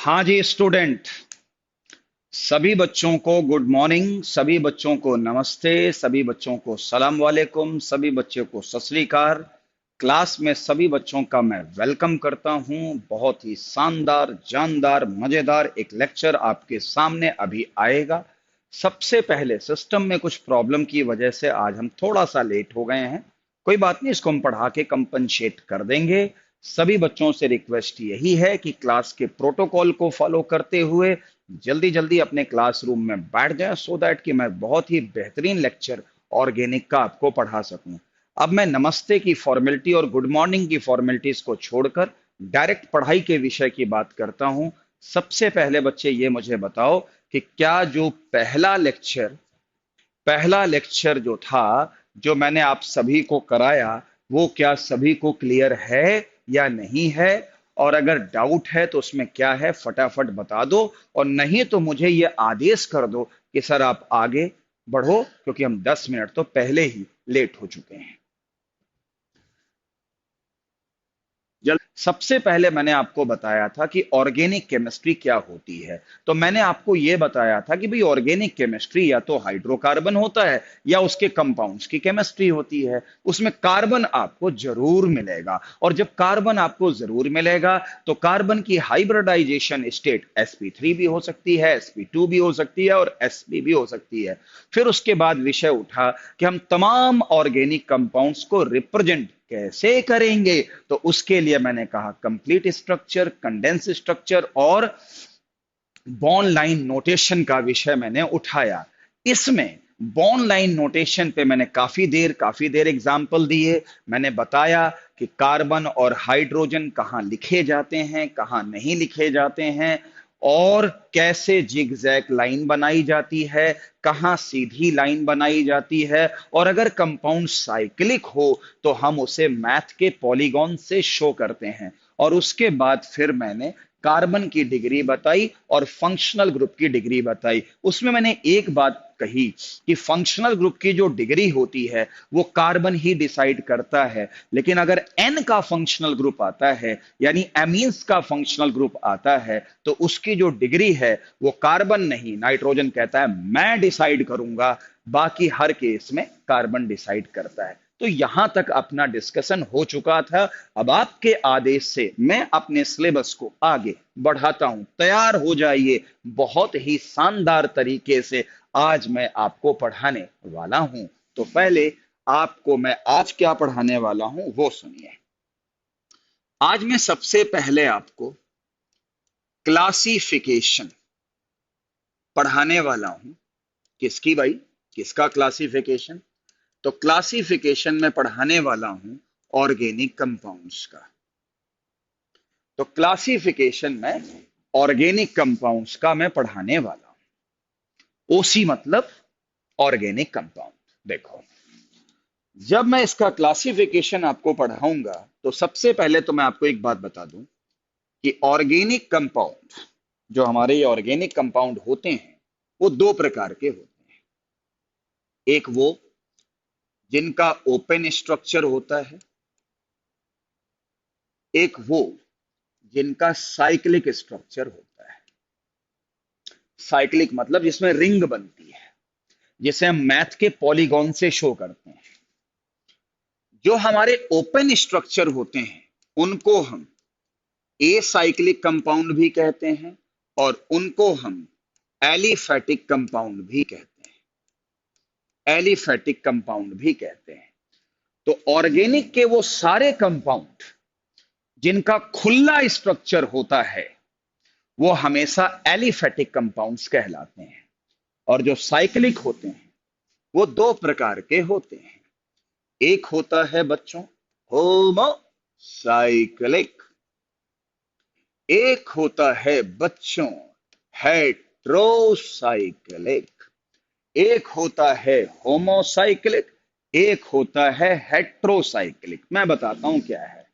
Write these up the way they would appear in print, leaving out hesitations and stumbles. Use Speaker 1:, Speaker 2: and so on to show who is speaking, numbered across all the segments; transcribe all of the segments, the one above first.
Speaker 1: हाँ जी स्टूडेंट। सभी बच्चों को गुड मॉर्निंग, सभी बच्चों को नमस्ते, सभी बच्चों को सलाम वालेकुम, सभी बच्चों को सत श्री अकाल। क्लास में सभी बच्चों का मैं वेलकम करता हूं। बहुत ही शानदार, जानदार, मजेदार एक लेक्चर आपके सामने अभी आएगा। सबसे पहले सिस्टम में कुछ प्रॉब्लम की वजह से आज हम थोड़ा सा लेट हो गए हैं। कोई बात नहीं, इसको हम पढ़ा के कंपनसेट कर देंगे। सभी बच्चों से रिक्वेस्ट यही है कि क्लास के प्रोटोकॉल को फॉलो करते हुए जल्दी जल्दी अपने क्लासरूम में बैठ जाएं, सो दैट कि मैं बहुत ही बेहतरीन लेक्चर ऑर्गेनिक का आपको पढ़ा सकूं। अब मैं नमस्ते की फॉर्मेलिटी और गुड मॉर्निंग की फॉर्मेलिटीज को छोड़कर डायरेक्ट पढ़ाई के विषय की बात करता हूं। सबसे पहले बच्चे ये मुझे बताओ कि क्या जो पहला लेक्चर जो था, जो मैंने आप सभी को कराया, वो क्या सभी को क्लियर है या नहीं है? और अगर डाउट है तो उसमें क्या है, फटाफट बता दो। और नहीं तो मुझे ये आदेश कर दो कि सर आप आगे बढ़ो, क्योंकि हम 10 मिनट तो पहले ही लेट हो चुके हैं। सबसे पहले मैंने आपको बताया था कि ऑर्गेनिक केमिस्ट्री क्या होती है। तो मैंने आपको यह बताया था कि भाई ऑर्गेनिक केमिस्ट्री या तो हाइड्रोकार्बन होता है या उसके कंपाउंड्स की केमिस्ट्री होती है। उसमें कार्बन आपको जरूर मिलेगा, और जब कार्बन आपको जरूर मिलेगा तो कार्बन की हाइब्रिडाइजेशन स्टेट sp3 भी हो सकती है, sp2 भी हो सकती है और sp भी हो सकती है। फिर उसके बाद विषय उठा कि हम तमाम ऑर्गेनिक कंपाउंड्स को रिप्रेजेंट कैसे करेंगे। तो उसके लिए मैंने कहा कंप्लीट स्ट्रक्चर, कंडेंस स्ट्रक्चर और बॉन्ड लाइन नोटेशन का विषय मैंने उठाया। इसमें बॉन्ड लाइन नोटेशन पे मैंने काफी देर एग्जाम्पल दिए। मैंने बताया कि कार्बन और हाइड्रोजन कहाँ लिखे जाते हैं, कहाँ नहीं लिखे जाते हैं, और कैसे जिगजैग लाइन बनाई जाती है, कहाँ सीधी लाइन बनाई जाती है, और अगर कंपाउंड साइक्लिक हो तो हम उसे मैथ के पॉलीगॉन से शो करते हैं। और उसके बाद फिर मैंने कार्बन की डिग्री बताई और फंक्शनल ग्रुप की डिग्री बताई। उसमें मैंने एक बात कही कि फंक्शनल ग्रुप की जो डिग्री होती है वो कार्बन ही डिसाइड करता है, लेकिन अगर एन का फंक्शनल ग्रुप आता है, यानी एमीन्स का फंक्शनल ग्रुप आता है, तो उसकी जो डिग्री है वो कार्बन नहीं, नाइट्रोजन कहता है मैं डिसाइड करूंगा। बाकी हर केस में कार्बन डिसाइड करता है। तो यहां तक अपना डिस्कशन हो चुका था। अब आपके आदेश से मैं अपने सिलेबस को आगे बढ़ाता हूं। तैयार हो जाइए, बहुत ही शानदार तरीके से आज मैं आपको पढ़ाने वाला हूं। तो पहले आपको मैं आज क्या पढ़ाने वाला हूं वो सुनिए। आज मैं सबसे पहले आपको क्लासिफिकेशन पढ़ाने वाला हूं। किसकी भाई? किसका क्लासिफिकेशन? तो क्लासिफिकेशन में पढ़ाने वाला हूं ऑर्गेनिक कंपाउंड्स का। तो क्लासिफिकेशन में ऑर्गेनिक कंपाउंड्स का मैं पढ़ाने वाला हूं। ओसी मतलब ऑर्गेनिक कंपाउंड। देखो, जब मैं इसका क्लासिफिकेशन आपको पढ़ाऊंगा तो सबसे पहले तो मैं आपको एक बात बता दूं कि ऑर्गेनिक कंपाउंड, जो हमारे ये ऑर्गेनिक कंपाउंड होते हैं, वो दो प्रकार के होते हैं। एक वो जिनका ओपन स्ट्रक्चर होता है, एक वो जिनका साइक्लिक स्ट्रक्चर होता है। साइक्लिक मतलब जिसमें रिंग बनती है, जिसे हम मैथ के पॉलीगॉन से शो करते हैं। जो हमारे ओपन स्ट्रक्चर होते हैं उनको हम ए साइक्लिक कंपाउंड भी कहते हैं, और उनको हम एलिफेटिक कंपाउंड भी कहते हैं। एलिफेटिक कंपाउंड भी कहते हैं। तो ऑर्गेनिक के वो सारे कंपाउंड जिनका खुला स्ट्रक्चर होता है वो हमेशा एलिफेटिक कंपाउंड्स कहलाते हैं। और जो साइक्लिक होते हैं वो दो प्रकार के होते हैं। एक होता है बच्चों होमो साइक्लिक, एक होता है बच्चों हेट्रोसाइक्लिक। एक होता है होमोसाइक्लिक, एक होता है हेट्रोसाइक्लिक। मैं बताता हूं क्या है।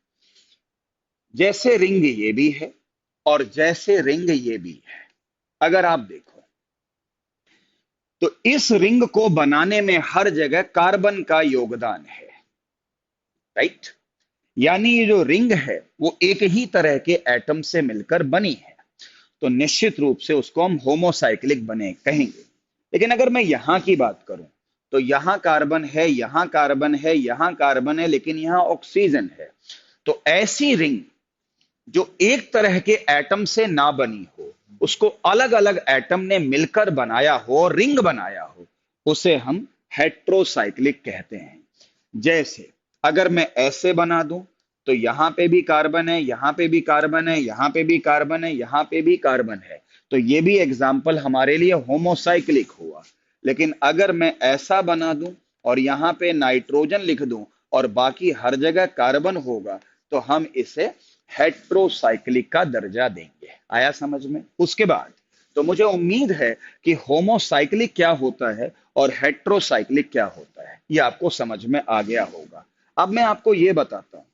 Speaker 1: जैसे रिंग ये भी है और जैसे रिंग ये भी है। अगर आप देखो तो इस रिंग को बनाने में हर जगह कार्बन का योगदान है, राइट? यानी ये जो रिंग है वो एक ही तरह के एटम से मिलकर बनी है। तो निश्चित रूप से उसको हम होमोसाइक्लिक बने कहेंगे। लेकिन अगर मैं यहां की बात करूं तो यहां कार्बन है, यहां कार्बन है, यहां कार्बन है, लेकिन यहां ऑक्सीजन है। तो ऐसी रिंग जो एक तरह के एटम से ना बनी हो, उसको अलग अलग एटम ने मिलकर बनाया हो और रिंग बनाया हो, उसे हम हेट्रोसाइक्लिक कहते हैं। जैसे अगर मैं ऐसे बना दूं तो यहां पे भी कार्बन है, यहां पे भी कार्बन है, यहां पे भी कार्बन है, यहां पे भी कार्बन है, तो ये भी एग्जाम्पल हमारे लिए होमोसाइक्लिक हुआ। लेकिन अगर मैं ऐसा बना दूं और यहां पे नाइट्रोजन लिख दूं और बाकी हर जगह कार्बन होगा, तो हम इसे हेट्रोसाइक्लिक का दर्जा देंगे। आया समझ में? उसके बाद तो मुझे उम्मीद है कि होमोसाइक्लिक क्या होता है और हेट्रोसाइक्लिक क्या होता है ये आपको समझ में आ गया होगा। अब मैं आपको ये बताता हूं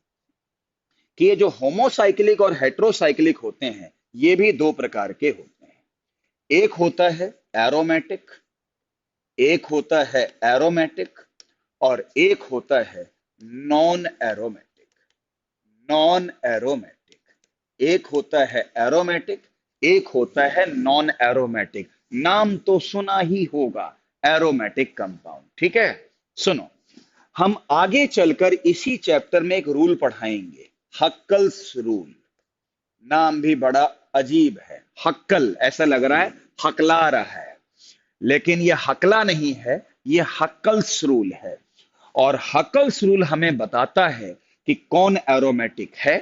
Speaker 1: कि ये जो होमोसाइक्लिक और हेट्रोसाइक्लिक होते हैं, ये भी दो प्रकार के होते हैं। एक होता है एरोमेटिक, एक होता है एरोमेटिक, और एक होता है नॉन एरोमेटिक। नॉन एरोमेटिक, एक होता है एरोमेटिक, एक होता है नॉन एरोमेटिक। नाम तो सुना ही होगा, एरोमेटिक कंपाउंड। ठीक है, सुनो, हम आगे चलकर इसी चैप्टर में एक रूल पढ़ाएंगे, हक्कल्स रूल। नाम भी बड़ा अजीब है, हक्कल, ऐसा लग रहा है हकला रहा है, लेकिन यह हकला नहीं है, यह हक्कल्स रूल है। और हक्कल्स रूल हमें बताता है कि कौन एरोमेटिक है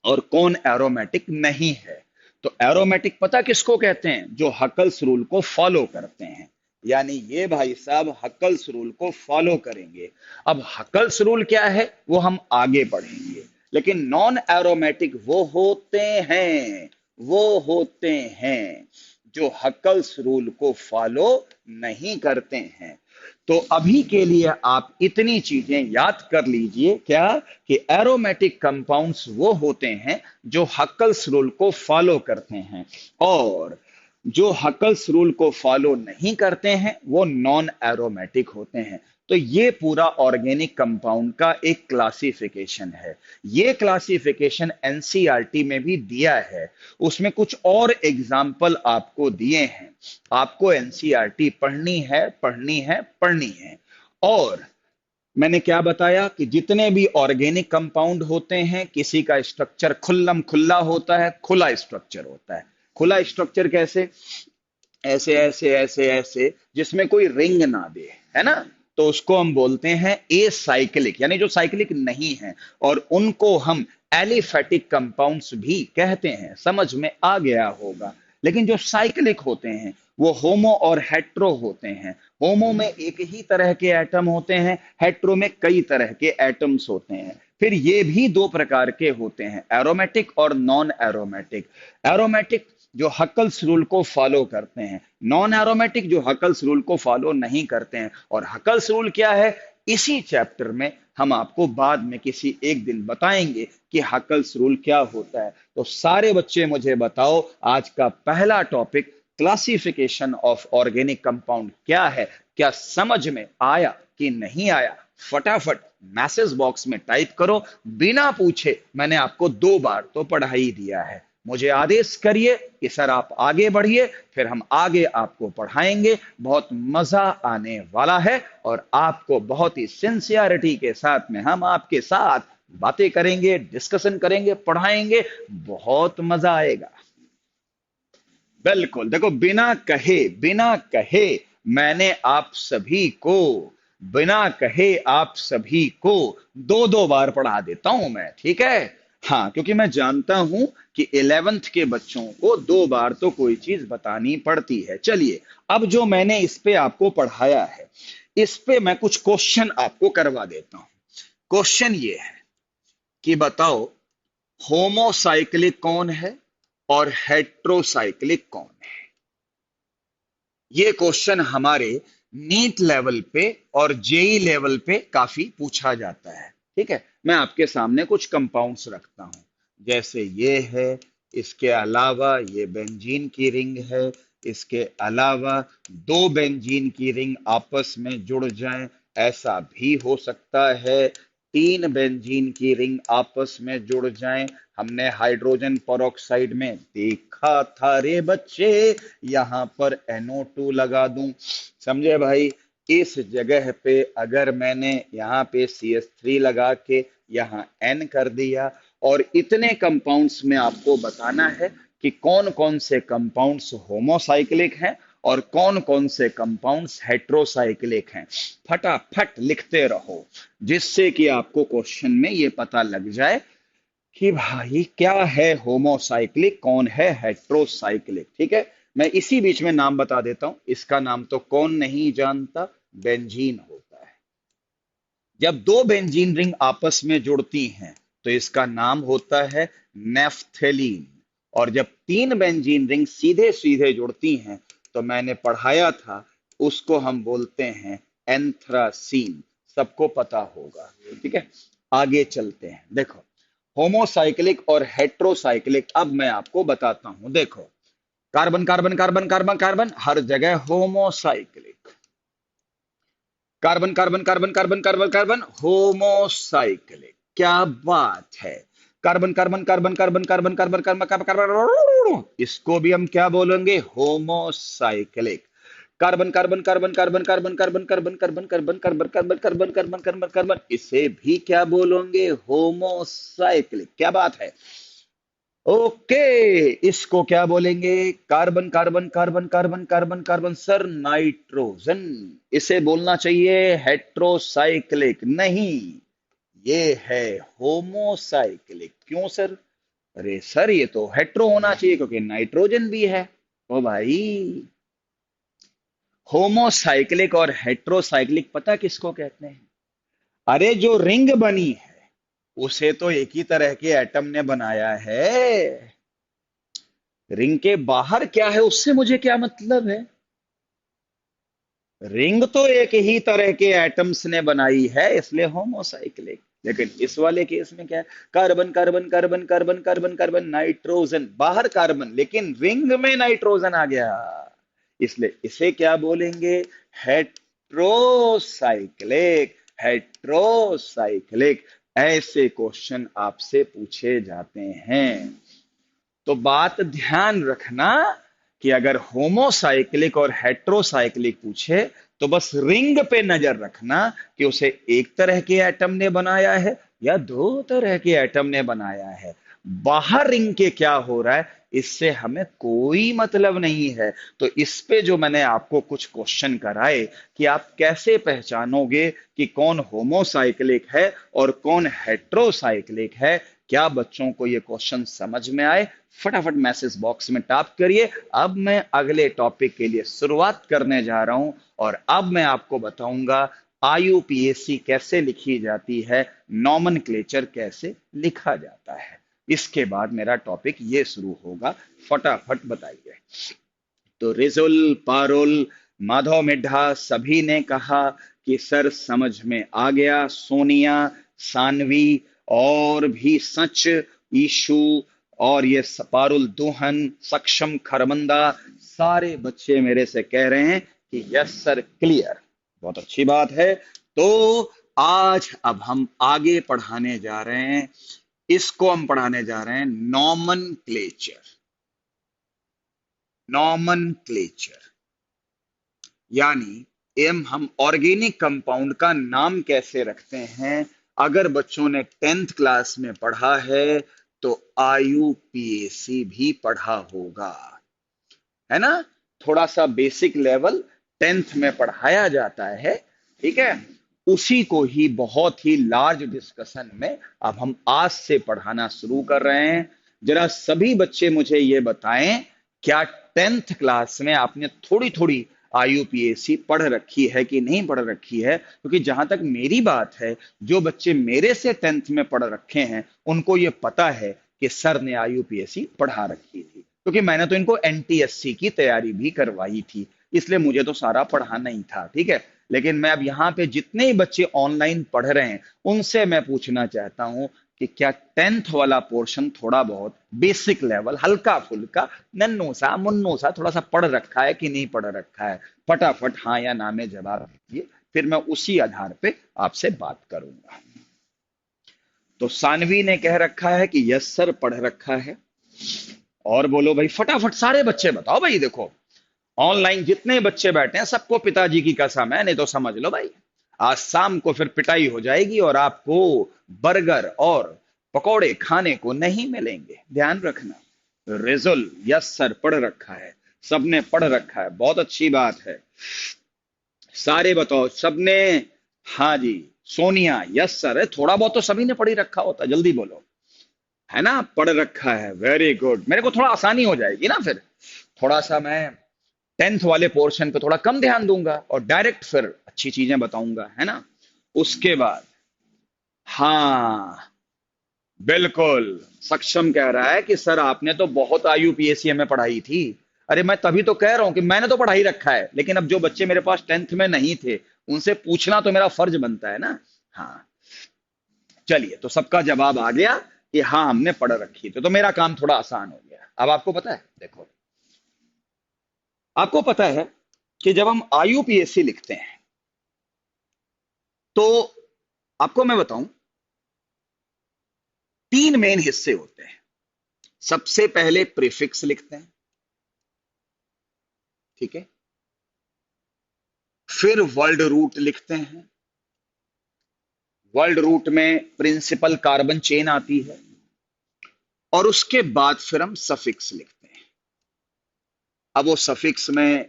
Speaker 1: और कौन एरोमेटिक नहीं है। तो एरोमेटिक पता किसको कहते हैं? जो हक्कल्स रूल को फॉलो करते हैं। यानी ये भाई साहब हक्कल्स रूल को फॉलो करेंगे। अब हक्कल्स रूल क्या है वो हम आगे पढ़ेंगे, लेकिन नॉन एरोमेटिक हैं, वो होते हैं जो हक्कल्स रूल को फॉलो नहीं करते हैं। तो अभी के लिए आप इतनी चीजें याद कर लीजिए, क्या? कि एरोमेटिक कंपाउंड्स वो होते हैं जो हक्कल्स रूल को फॉलो करते हैं, और जो हक्कल्स रूल को फॉलो नहीं करते हैं वो नॉन एरोमेटिक होते हैं। तो ये पूरा ऑर्गेनिक कंपाउंड का एक क्लासिफिकेशन है। ये क्लासिफिकेशन एनसीईआरटी में भी दिया है, उसमें कुछ और एग्जाम्पल आपको दिए हैं। आपको एनसीईआरटी पढ़नी है, पढ़नी है, पढ़नी है। और मैंने क्या बताया कि जितने भी ऑर्गेनिक कंपाउंड होते हैं, किसी का स्ट्रक्चर खुल्लम खुल्ला होता है, खुला स्ट्रक्चर होता है। खुला स्ट्रक्चर कैसे? ऐसे ऐसे ऐसे ऐसे, जिसमें कोई रिंग ना दे, है ना, तो उसको हम बोलते हैं ए साइक्लिक, यानी जो साइक्लिक नहीं है। और उनको हम एलिफेटिक कंपाउंड्स भी कहते हैं। समझ में आ गया होगा। लेकिन जो साइक्लिक होते हैं वो होमो और हेट्रो होते हैं। होमो में एक ही तरह के एटम होते हैं, हेट्रो में कई तरह के एटम्स होते हैं। फिर ये भी दो प्रकार के होते हैं, एरोमेटिक और नॉन एरोमेटिक। एरोमेटिक जो हकल्स रूल को फॉलो करते हैं, नॉन एरोमेटिक जो हकल्स रूल को फॉलो नहीं करते हैं। और हकल्स रूल क्या है, इसी चैप्टर में हम आपको बाद में किसी एक दिन बताएंगे कि हकल्स रूल क्या होता है। तो सारे बच्चे मुझे बताओ, आज का पहला topic classification of organic compound क्या है, क्या समझ में आया कि नहीं आया? फटाफट मैसेज बॉक्स में टाइप करो, बिना पूछे। मैंने आपको 2 बार तो पढ़ा ही दिया है। मुझे आदेश करिए कि सर आप आगे बढ़िए, फिर हम आगे आपको पढ़ाएंगे। बहुत मजा आने वाला है और आपको बहुत ही सिंसियरिटी के साथ में हम आपके साथ बातें करेंगे, डिस्कशन करेंगे, पढ़ाएंगे। बहुत मजा आएगा। बिल्कुल, देखो, बिना कहे मैंने आप सभी को, बिना कहे आप सभी को 2-2 बार पढ़ा देता हूं मैं, ठीक है? हाँ, क्योंकि मैं जानता हूं कि 11th के बच्चों को 2 बार तो कोई चीज बतानी पड़ती है। चलिए, अब जो मैंने इस पे आपको पढ़ाया है, इस पे मैं कुछ क्वेश्चन आपको करवा देता हूं। क्वेश्चन ये है कि बताओ, होमोसाइक्लिक कौन है और हेट्रोसाइक्लिक कौन है? ये क्वेश्चन हमारे नीट लेवल पे और जेई लेवल पे काफी पूछा जाता है। ठीक है, मैं आपके सामने कुछ कंपाउंड्स रखता हूं, जैसे ये है, इसके अलावा ये बेंजीन की रिंग है, इसके अलावा 2 बेंजीन की रिंग आपस में जुड़ जाएं, ऐसा भी हो सकता है। तीन बेंजीन की रिंग आपस में जुड़ जाएं, हमने हाइड्रोजन पेरोक्साइड में देखा था रे बच्चे, यहां पर NO2 लगा दूं। समझे भाई? इस जगह पे अगर मैंने यहाँ पे CH3 लगा के यहाँ N कर दिया, और इतने कंपाउंड्स में आपको बताना है कि कौन कौन से कंपाउंड्स होमोसाइक्लिक हैं और कौन कौन से कंपाउंड्स हेट्रोसाइक्लिक हैं। फटाफट लिखते रहो, जिससे कि आपको क्वेश्चन में ये पता लग जाए कि भाई क्या है होमोसाइक्लिक, कौन है हेट्रोसाइक्लिक। ठीक है, मैं इसी बीच में नाम बता देता हूं, इसका नाम तो कौन नहीं जानता, बेंजीन होता है। जब दो बेंजीन रिंग आपस में जुड़ती हैं तो इसका नाम होता है नेफ्थेलीन। और जब तीन बेंजीन रिंग सीधे सीधे जुड़ती हैं तो मैंने पढ़ाया था, उसको हम बोलते हैं एंथ्रासीन। सबको पता होगा। ठीक है, आगे चलते हैं। देखो, होमोसाइक्लिक और हेट्रोसाइक्लिक अब मैं आपको बताता हूं। देखो, carbon carbon carbon carbon carbon, हर जगह homocyclic. Carbon carbon carbon carbon carbon carbon, homocyclic. क्या बात है! Carbon carbon carbon carbon carbon carbon carbon carbon carbon, इसको भी हम क्या बोलेंगे? Homocyclic. Carbon carbon carbon carbon carbon carbon carbon carbon carbon carbon carbon carbon carbon carbon carbon, इसे भी क्या बोलेंगे? होमोसाइक्लिक। क्या बात है! ओके, इसको क्या बोलेंगे? Carbon carbon carbon carbon carbon carbon, sir nitrogen. इसे बोलना चाहिए हेट्रोसाइक्लिक। नहीं, ये है होमोसाइक्लिक। क्यों सर? अरे सर, ये तो हेट्रो होना चाहिए क्योंकि नाइट्रोजन भी है। ओ भाई, होमोसाइक्लिक और हेट्रोसाइक्लिक पता किसको कहते हैं? अरे जो रिंग बनी है उसे तो एक ही तरह के एटम ने बनाया है। रिंग के बाहर क्या है उससे मुझे क्या मतलब है? रिंग तो एक ही तरह के एटम्स ने बनाई है, इसलिए होमोसाइक्लिक। लेकिन इस वाले केस में क्या है? Carbon carbon carbon carbon carbon carbon, nitrogen, बाहर कार्बन लेकिन रिंग में नाइट्रोजन आ गया, इसलिए इसे क्या बोलेंगे? हेट्रोसाइक्लिक। हेट्रोसाइक्लिक। ऐसे क्वेश्चन आपसे पूछे जाते हैं। तो बात ध्यान रखना कि अगर होमोसाइक्लिक और हेट्रोसाइक्लिक पूछे तो बस रिंग पे नजर रखना कि उसे एक तरह के एटम ने बनाया है या दो तरह के एटम ने बनाया है। बाहर रिंग के क्या हो रहा है इससे हमें कोई मतलब नहीं है। तो इस पे जो मैंने आपको कुछ क्वेश्चन कराए कि आप कैसे पहचानोगे कि कौन होमोसाइक्लिक है और कौन हेट्रोसाइक्लिक है, क्या बच्चों को ये क्वेश्चन समझ में आए? फटाफट मैसेज बॉक्स में टाइप करिए। अब मैं अगले टॉपिक के लिए शुरुआत करने जा रहा हूं और अब मैं आपको बताऊंगा IUPAC कैसे लिखी जाती है, नॉमेनक्लेचर कैसे लिखा जाता है। इसके बाद मेरा टॉपिक ये शुरू होगा। फटाफट बताइए। तो रिजुल, पारुल, माधव मिड्ढा सभी ने कहा कि सर समझ में आ गया। सोनिया, सानवी और भी सच, ईशु और ये पारुल दुहन, सक्षम खरमंदा, सारे बच्चे मेरे से कह रहे हैं कि यस सर, क्लियर। बहुत अच्छी बात है। तो आज अब हम आगे पढ़ाने जा रहे हैं, इसको हम पढ़ाने जा रहे हैं नॉमनक्लेचर। नॉमनक्लेचर यानी हम ऑर्गेनिक कंपाउंड का नाम कैसे रखते हैं। अगर बच्चों ने 10th क्लास में पढ़ा है तो IUPAC भी पढ़ा होगा, है ना? थोड़ा सा बेसिक लेवल 10th में पढ़ाया जाता है। ठीक है, उसी को ही बहुत ही लार्ज डिस्कशन में अब हम आज से पढ़ाना शुरू कर रहे हैं। जरा सभी बच्चे मुझे ये बताएं, क्या 10th क्लास में आपने थोड़ी थोड़ी IUPAC पढ़ रखी है कि नहीं पढ़ रखी है? क्योंकि जहां तक मेरी बात है, जो बच्चे मेरे से 10th में पढ़ रखे हैं उनको ये पता है कि सर ने IUPAC पढ़ा रखी थी, क्योंकि मैंने तो इनको NTSC की तैयारी भी करवाई थी, इसलिए मुझे तो सारा पढ़ाना ही था। ठीक है, लेकिन मैं अब यहाँ पे जितने ही बच्चे ऑनलाइन पढ़ रहे हैं उनसे मैं पूछना चाहता हूं कि क्या 10th वाला पोर्शन थोड़ा बहुत बेसिक लेवल, हल्का फुल्का, नन्नू सा मुन्नू सा थोड़ा सा पढ़ रखा है कि नहीं पढ़ रखा है? फटाफट हाँ या ना में जवाब दीजिए, फिर मैं उसी आधार पे आपसे बात करूंगा। तो सानवी ने कह रखा है कि यस सर पढ़ रखा है। और बोलो भाई फटाफट, सारे बच्चे बताओ भाई। देखो ऑनलाइन जितने बच्चे बैठे हैं सबको पिताजी की कसम है, नहीं तो समझ लो भाई आज शाम को फिर पिटाई हो जाएगी और आपको बर्गर और पकौड़े खाने को नहीं मिलेंगे, ध्यान रखना। रिजुल यस सर पढ़ रखा है, सबने पढ़ रखा है, बहुत अच्छी बात है। सारे बताओ सबने। हाँ जी, सोनिया यस सर है, थोड़ा बहुत तो सभी ने पढ़ ही रखा होता, जल्दी बोलो। है ना, पढ़ रखा है, वेरी गुड। मेरे को थोड़ा आसानी हो जाएगी ना फिर, थोड़ा सा मैं टेंथ वाले पोर्शन पे थोड़ा कम ध्यान दूंगा और डायरेक्ट फिर अच्छी चीजें बताऊंगा, है ना। उसके बाद हाँ, बिल्कुल। सक्षम कह रहा है कि सर आपने तो बहुत आईयूपीएसी में पढ़ाई थी। अरे मैं तभी तो कह रहा हूं कि मैंने तो पढ़ाई रखा है, लेकिन अब जो बच्चे मेरे पास टेंथ में नहीं थे उनसे पूछना तो मेरा फर्ज बनता है ना। हाँ, चलिए, तो सबका जवाब आ गया कि हाँ हमने पढ़ रखी थी, तो मेरा काम थोड़ा आसान हो गया। अब आपको पता है, देखो आपको पता है कि जब हम आईयूपीएसी लिखते हैं तो आपको मैं बताऊं, तीन मेन हिस्से होते हैं। सबसे पहले प्रीफिक्स लिखते हैं, ठीक है। फिर वर्ल्ड रूट लिखते हैं, वर्ल्ड रूट में प्रिंसिपल कार्बन चेन आती है, और उसके बाद फिर हम सफिक्स लिखते हैं। अब वो सफिक्स में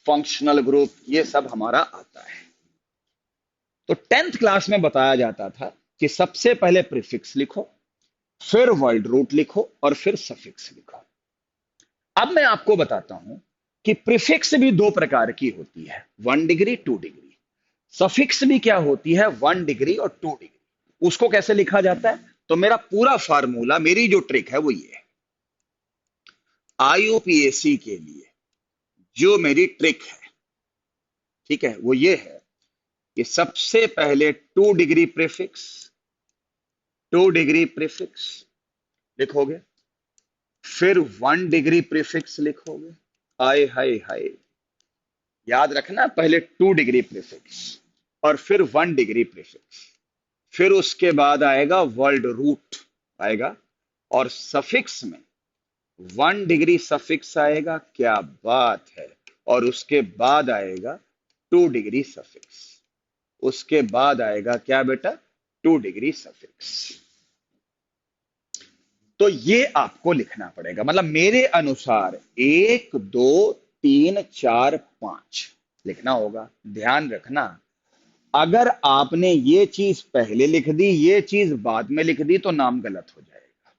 Speaker 1: फंक्शनल ग्रुप ये सब हमारा आता है। तो टेंथ क्लास में बताया जाता था कि सबसे पहले प्रीफिक्स लिखो, फिर वर्ल्ड रूट लिखो और फिर सफिक्स लिखो। अब मैं आपको बताता हूं कि प्रीफिक्स भी दो प्रकार की होती है, 1 डिग्री 2 डिग्री। सफिक्स भी क्या होती है, 1 डिग्री और 2 डिग्री। उसको कैसे लिखा जाता है, तो मेरा पूरा फार्मूला, मेरी जो ट्रिक है वो ये है। आईयूपीएसी के लिए जो मेरी ट्रिक है, ठीक है, वो ये है कि सबसे पहले 2 डिग्री प्रीफिक्स, 2 डिग्री प्रीफिक्स लिखोगे, फिर 1 डिग्री प्रीफिक्स लिखोगे। आए हाय हाय, याद रखना, पहले 2 डिग्री प्रीफिक्स और फिर 1 डिग्री प्रीफिक्स, फिर उसके बाद आएगा वर्ल्ड रूट आएगा, और सफिक्स में 1 डिग्री सफिक्स आएगा, क्या बात है। और उसके बाद आएगा 2 डिग्री सफिक्स, उसके बाद आएगा क्या बेटा, 2 डिग्री सफिक्स। तो ये आपको लिखना पड़ेगा, मतलब मेरे अनुसार 1 2 3 4 5 लिखना होगा। ध्यान रखना, अगर आपने ये चीज पहले लिख दी, ये चीज बाद में लिख दी, तो नाम गलत हो जाएगा।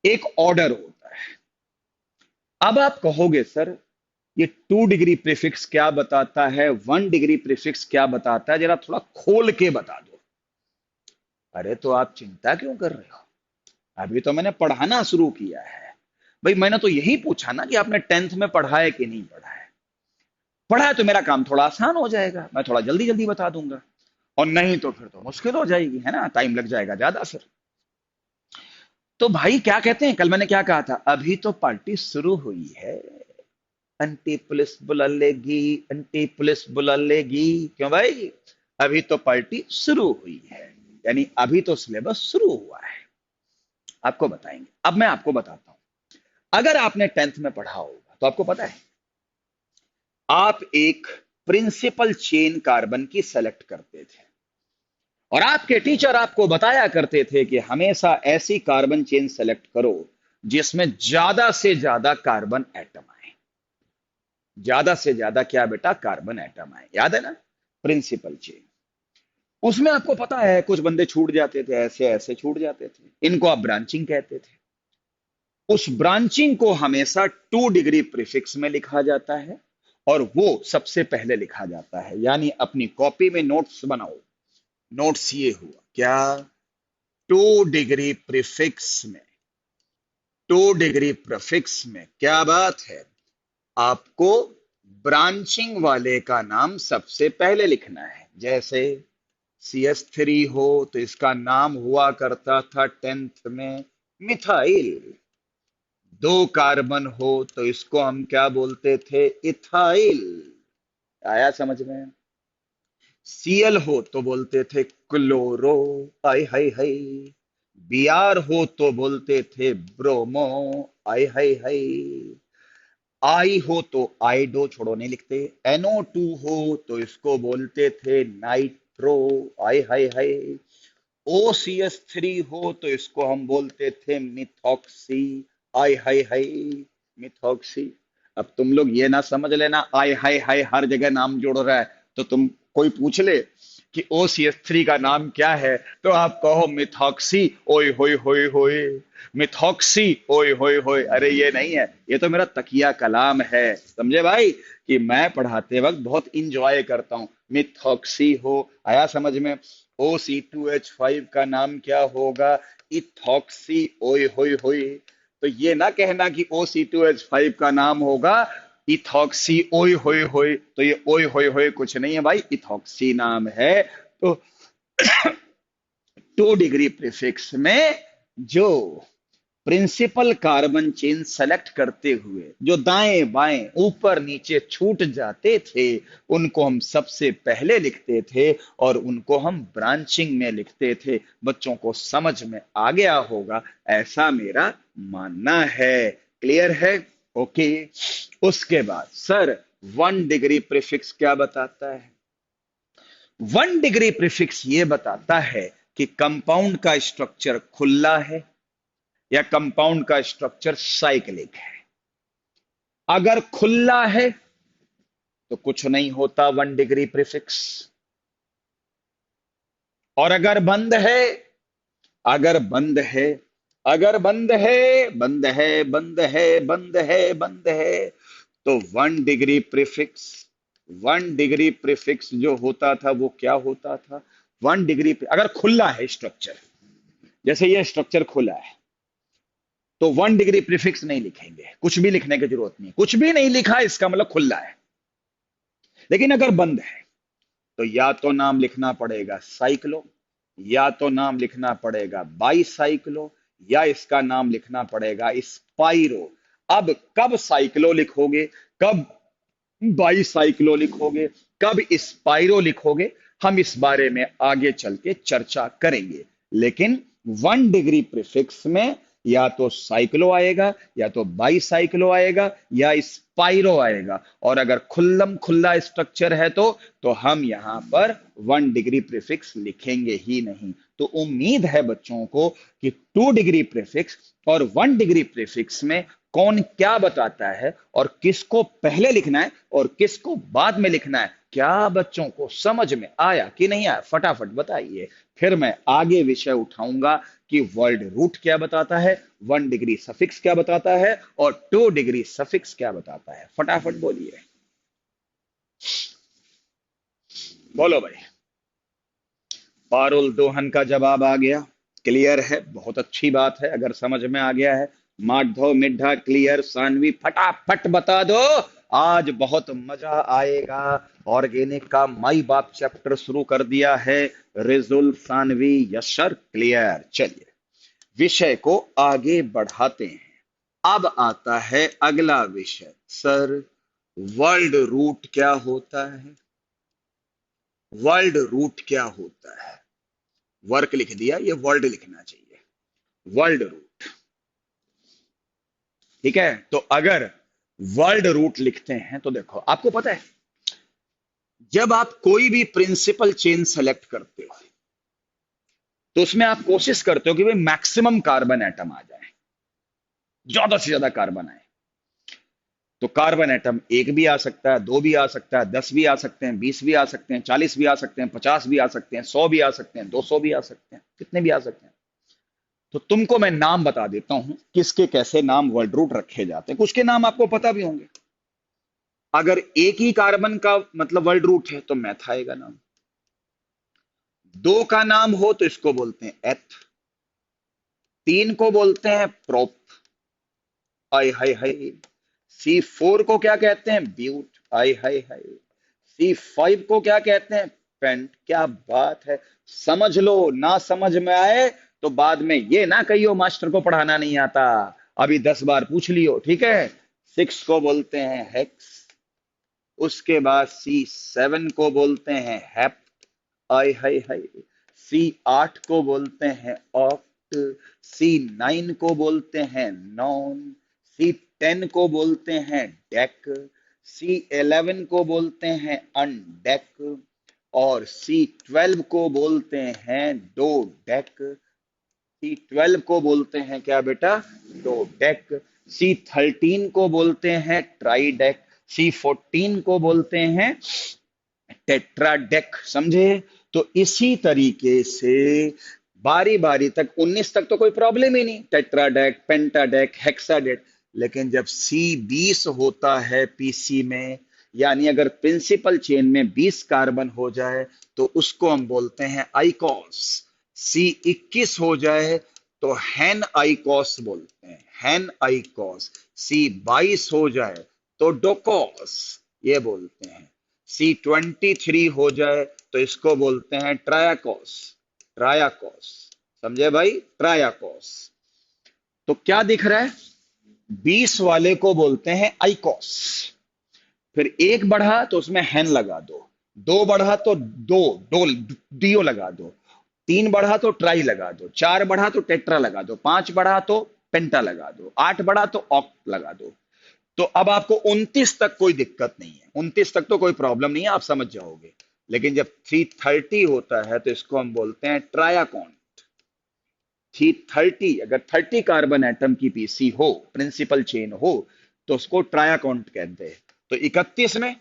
Speaker 1: एक ऑर्डर होता है। अब आप कहोगे सर ये 2 डिग्री प्रीफिक्स क्या बताता है, 1 डिग्री प्रीफिक्स क्या बताता है, जरा थोड़ा खोल के बता दो। अरे तो आप चिंता क्यों कर रहे हो, अभी तो मैंने पढ़ाना शुरू किया है। भाई मैंने तो यही पूछा ना कि आपने टेंथ में पढ़ा है कि नहीं पढ़ा है। पढ़ा है तो मेरा काम थोड़ा आसान हो जाएगा, मैं थोड़ा जल्दी जल्दी बता दूंगा। और नहीं तो फिर तो मुश्किल हो जाएगी, है ना, टाइम लग जाएगा ज्यादा फिर। तो भाई क्या कहते हैं, कल मैंने क्या कहा था, अभी तो पार्टी शुरू हुई है। अंटी पुलिस बुला लेगी, अंटी पुलिस बुला लेगी, क्यों भाई, अभी तो पार्टी शुरू हुई है, यानी अभी तो सिलेबस शुरू हुआ है। आपको बताएंगे, अब मैं आपको बताता हूं। अगर आपने टेंथ में पढ़ा होगा तो आपको पता है, आप एक प्रिंसिपल चेन कार्बन की सेलेक्ट करते थे, और आपके टीचर आपको बताया करते थे कि हमेशा ऐसी कार्बन चेन सेलेक्ट करो जिसमें ज्यादा से ज्यादा कार्बन एटम आए। ज्यादा से ज्यादा क्या बेटा, कार्बन एटम आए, याद है ना, प्रिंसिपल चेन। उसमें आपको पता है कुछ बंदे छूट जाते थे, ऐसे ऐसे छूट जाते थे, इनको आप ब्रांचिंग कहते थे। उस ब्रांचिंग को हमेशा 2 डिग्री प्रीफिक्स में लिखा जाता है, और वो सबसे पहले लिखा जाता है। यानी अपनी कॉपी में नोट्स बनाओ, नोट्स ये हुआ क्या, 2 डिग्री प्रीफिक्स में, 2 डिग्री प्रीफिक्स में क्या बात है, आपको ब्रांचिंग वाले का नाम सबसे पहले लिखना है। जैसे CS3 हो तो इसका नाम हुआ करता था टेंथ में मिथाइल। 2 कार्बन हो तो इसको हम क्या बोलते थे, इथाइल। आया समझ में, सीएल हो तो बोलते थे क्लोरो, आय हाय हाय। बीआर हो तो बोलते थे ब्रोमो, आय हाय हाय। आई हो तो आइडो, छोड़ो नहीं लिखते। NO2 हो तो इसको बोलते थे नाइट्रो, आय हाय हाय। OCS3 हो तो इसको हम बोलते थे मिथॉक्सी, आय हाय हाय। मिथॉक्सी। अब तुम लोग ये ना समझ लेना आय हाय हाय हर जगह नाम जोड़ रहा है, तो तुम कोई पूछ ले कि OCS3 का नाम क्या है, तो आप कहो मिथॉक्सी, ओए होए होए होए। मिथॉक्सी, ओए होए होए। अरे ये नहीं है, ये तो मेरा तकिया कलाम है, समझे भाई, कि मैं पढ़ाते वक्त बहुत इंजॉय करता हूँ। मिथॉक्सी हो, आया समझ में। OC2H5 का नाम क्या होगा? इथॉक्सी, ओए होए होए। तो ये ना कहना कि OC2H5 का नाम होगा इथॉक्सी, ओए होए होए। तो ये ओए होए होए कुछ नहीं है भाई, इथॉक्सी नाम है। तो 2 डिग्री प्रीफिक्स में जो प्रिंसिपल कार्बन चेन सेलेक्ट करते हुए जो दाएं बाएं ऊपर नीचे छूट जाते थे, उनको हम सबसे पहले लिखते थे और उनको हम ब्रांचिंग में लिखते थे। बच्चों को समझ में आ गया होगा, ऐसा मेरा मानना है। क्लियर है? ओके। उसके बाद सर, 1 डिग्री प्रीफिक्स क्या बताता है? 1 डिग्री प्रीफिक्स ये बताता है कि कंपाउंड का स्ट्रक्चर खुला है या कंपाउंड का स्ट्रक्चर साइक्लिक है। अगर खुला है तो कुछ नहीं होता 1 डिग्री प्रीफिक्स, और अगर बंद है, अगर बंद है, अगर बंद है, बंद है, बंद है, बंद है, बंद है, तो 1 डिग्री प्रीफिक्स, 1 डिग्री प्रीफिक्स जो होता था वो क्या होता था? 1 डिग्री, अगर खुला है स्ट्रक्चर, जैसे ये स्ट्रक्चर खुला है, तो 1 डिग्री प्रीफिक्स नहीं लिखेंगे, कुछ भी लिखने की जरूरत नहीं, कुछ भी नहीं लिखा इसका मतलब खुला है। लेकिन अगर बंद है तो या तो नाम लिखना पड़ेगा साइक्लो, या तो नाम लिखना पड़ेगा बाईसाइक्लो, या इसका नाम लिखना पड़ेगा स्पाइरो। अब कब साइक्लो लिखोगे, कब बाईसाइक्लो लिखोगे, कब स्पाइरो लिखोगे, हम इस बारे में आगे चल के चर्चा करेंगे। लेकिन 1 डिग्री प्रीफिक्स में या तो साइक्लो आएगा, या तो बाईसाइक्लो आएगा, या स्पाइरो आएगा। और अगर खुल्लम खुल्ला स्ट्रक्चर है तो हम यहां पर 1 डिग्री प्रीफिक्स लिखेंगे ही नहीं। तो उम्मीद है बच्चों को कि 2 डिग्री प्रीफिक्स और 1 डिग्री प्रीफिक्स में कौन क्या बताता है और किसको पहले लिखना है और किसको बाद में लिखना है, क्या बच्चों को समझ में आया कि नहीं आया? फटाफट बताइए। फिर मैं आगे विषय उठाऊंगा कि वर्ल्ड रूट क्या बताता है, 1 डिग्री सफिक्स क्या बताता है, और 2 डिग्री सफिक्स क्या बताता है। फटाफट बोलिए, बोलो भाई। पारुल दोहन का जवाब आ गया। क्लियर है, बहुत अच्छी बात है अगर समझ में आ गया है। माधव मिड्ढा क्लियर, सानवी फटाफट बता दो, आज बहुत मजा आएगा। ऑर्गेनिक का माई बाप चैप्टर शुरू कर दिया है। रिजुल, सानवी, यशर क्लियर। चलिए विषय को आगे बढ़ाते हैं। अब आता है अगला विषय। सर, वर्ल्ड रूट क्या होता है? वर्ल्ड रूट क्या होता है? वर्क लिख दिया, ये वर्ल्ड लिखना चाहिए। वर्ल्ड रूट, ठीक है। तो अगर वर्ल्ड रूट लिखते हैं तो देखो, आपको पता है जब आप कोई भी प्रिंसिपल चेन सेलेक्ट करते हो तो उसमें आप कोशिश करते हो कि भाई मैक्सिमम कार्बन एटम आ जाए, ज्यादा से ज्यादा कार्बन आए। तो कार्बन एटम एक भी आ सकता है, दो भी आ सकता है, 10 भी आ सकते हैं, 20 भी आ सकते हैं, 40 भी आ सकते हैं, 50 भी आ सकते हैं, 100 भी आ सकते हैं, 200 भी आ सकते हैं, कितने भी आ सकते हैं। तो तुमको मैं नाम बता देता हूं किसके कैसे नाम वर्ल्ड रूट रखे जाते हैं, कुछ के नाम आपको पता भी होंगे। अगर एक ही कार्बन का मतलब वर्ल्ड रूट है तो मैथ आएगा नाम। दो का नाम हो तो इसको बोलते हैं एथ। तीन को बोलते हैं प्रोप, आय हाय हाय। C4 को क्या कहते हैं? ब्यूट, आय हाय हाय। C5 को क्या कहते हैं? पेंट। क्या बात है, समझ लो। ना समझ में आए तो बाद में ये ना कहियो मास्टर को पढ़ाना नहीं आता, अभी 10 बार पूछ लियो, ठीक है। 6 को बोलते हैं हेक्स। उसके बाद C7 को बोलते हैं हेप्ट। आय हाय हाय। C8 को बोलते हैं ऑक्ट, C9 को बोलते हैं नॉन, C10 को बोलते हैं डेक, C11 को बोलते हैं अनडेक, और C12 को बोलते हैं दो डेक। C12 को बोलते हैं क्या बेटा? दो डेक। C13 को बोलते हैं ट्राई डेक, C14 को बोलते हैं टेट्रा डेक। समझे? तो इसी तरीके से बारी बारी तक 19 तक तो कोई प्रॉब्लम ही नहीं, टेट्रा डेक, पेंटा डेक, हेक्सा डेक। लेकिन जब C20 होता है पीसी में, यानी अगर प्रिंसिपल चेन में 20 कार्बन हो जाए तो उसको हम बोलते हैं आइकॉस। C21 हो जाए तो हैन आइकॉस बोलते हैं, हैन आइकॉस। C22 हो जाए तो डोकॉस ये बोलते हैं। C23 हो जाए तो इसको बोलते हैं ट्रायाकोस, ट्रायाकोस। समझे भाई? ट्रायाकोस। तो क्या दिख रहा है? 20 वाले को बोलते हैं आइकॉस। फिर एक बढ़ा तो उसमें हैन लगा दो, दो बढ़ा तो दो डीओ लगा दो, तीन बढ़ा तो ट्राई लगा दो, चार बढ़ा तो टेट्रा लगा दो, पांच बढ़ा तो पेंटा लगा दो, आठ बढ़ा तो ऑक्ट लगा दो। तो अब आपको 29 तक कोई दिक्कत नहीं है, 29 तक तो कोई प्रॉब्लम नहीं है, आप समझ जाओगे। लेकिन जब 330 होता है तो इसको हम बोलते हैं ट्रायाकॉन्ट। 330 अगर 30 कार्बन एटम की पीसी हो, प्रिंसिपल चेन हो, तो उसको ट्रायाकॉन्ट कहते हैं। तो 31 में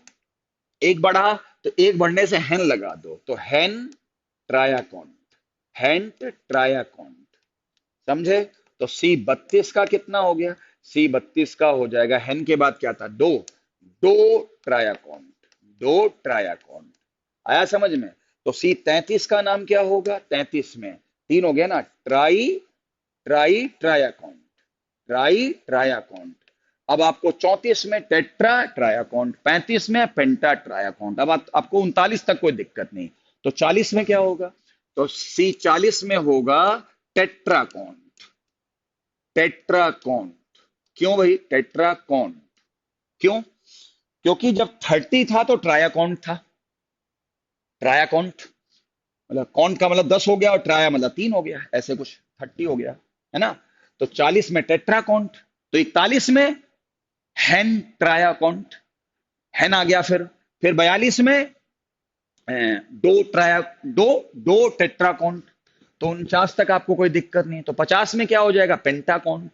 Speaker 1: एक बढ़ा तो एक बढ़ने से हैन लगा दो, तो हैन ट्रायाकॉन्ट, हैंट ट्रायाकॉन्ट। समझे? तो C32 का कितना हो गया? C32 का हो जाएगा, हेन के बाद क्या था? दो, दो ट्रायाकॉन्ट, दो ट्रायाकॉन्ट। आया समझ में? तो C33 का नाम क्या होगा? 33 में तीन हो गया ना, ट्राई, ट्राई ट्रायाकॉन्ट, ट्राई ट्रायाकॉन्ट। अब आपको 34 में टेट्रा ट्रायाकॉन्ट, 35 में पेंटा ट्रायाकॉन्ट। अब आपको 39 तक कोई दिक्कत नहीं। तो 40 में क्या होगा? तो C40 में होगा टेट्राकॉन्ट, टेट्राकॉन्ट। क्यों भाई टेट्राकॉन्ट? क्यों? क्योंकि जब 30 था तो ट्रायाकॉन्ट था, ट्रायाकॉन्ट मतलब कॉन्ट का मतलब 10 हो गया और ट्राया मतलब 3 हो गया, ऐसे कुछ 30 हो गया, है ना? तो 40 में टेट्राकॉन्ट, तो 41 में हैन ट्रायाकॉन्ट, हैन आ गया। फिर 42 में दो ट्राया, दो दो टेट्राकॉन्ट। तो 49 तक आपको कोई दिक्कत नहीं। तो 50 में क्या हो जाएगा? पेंटाकॉन्ट।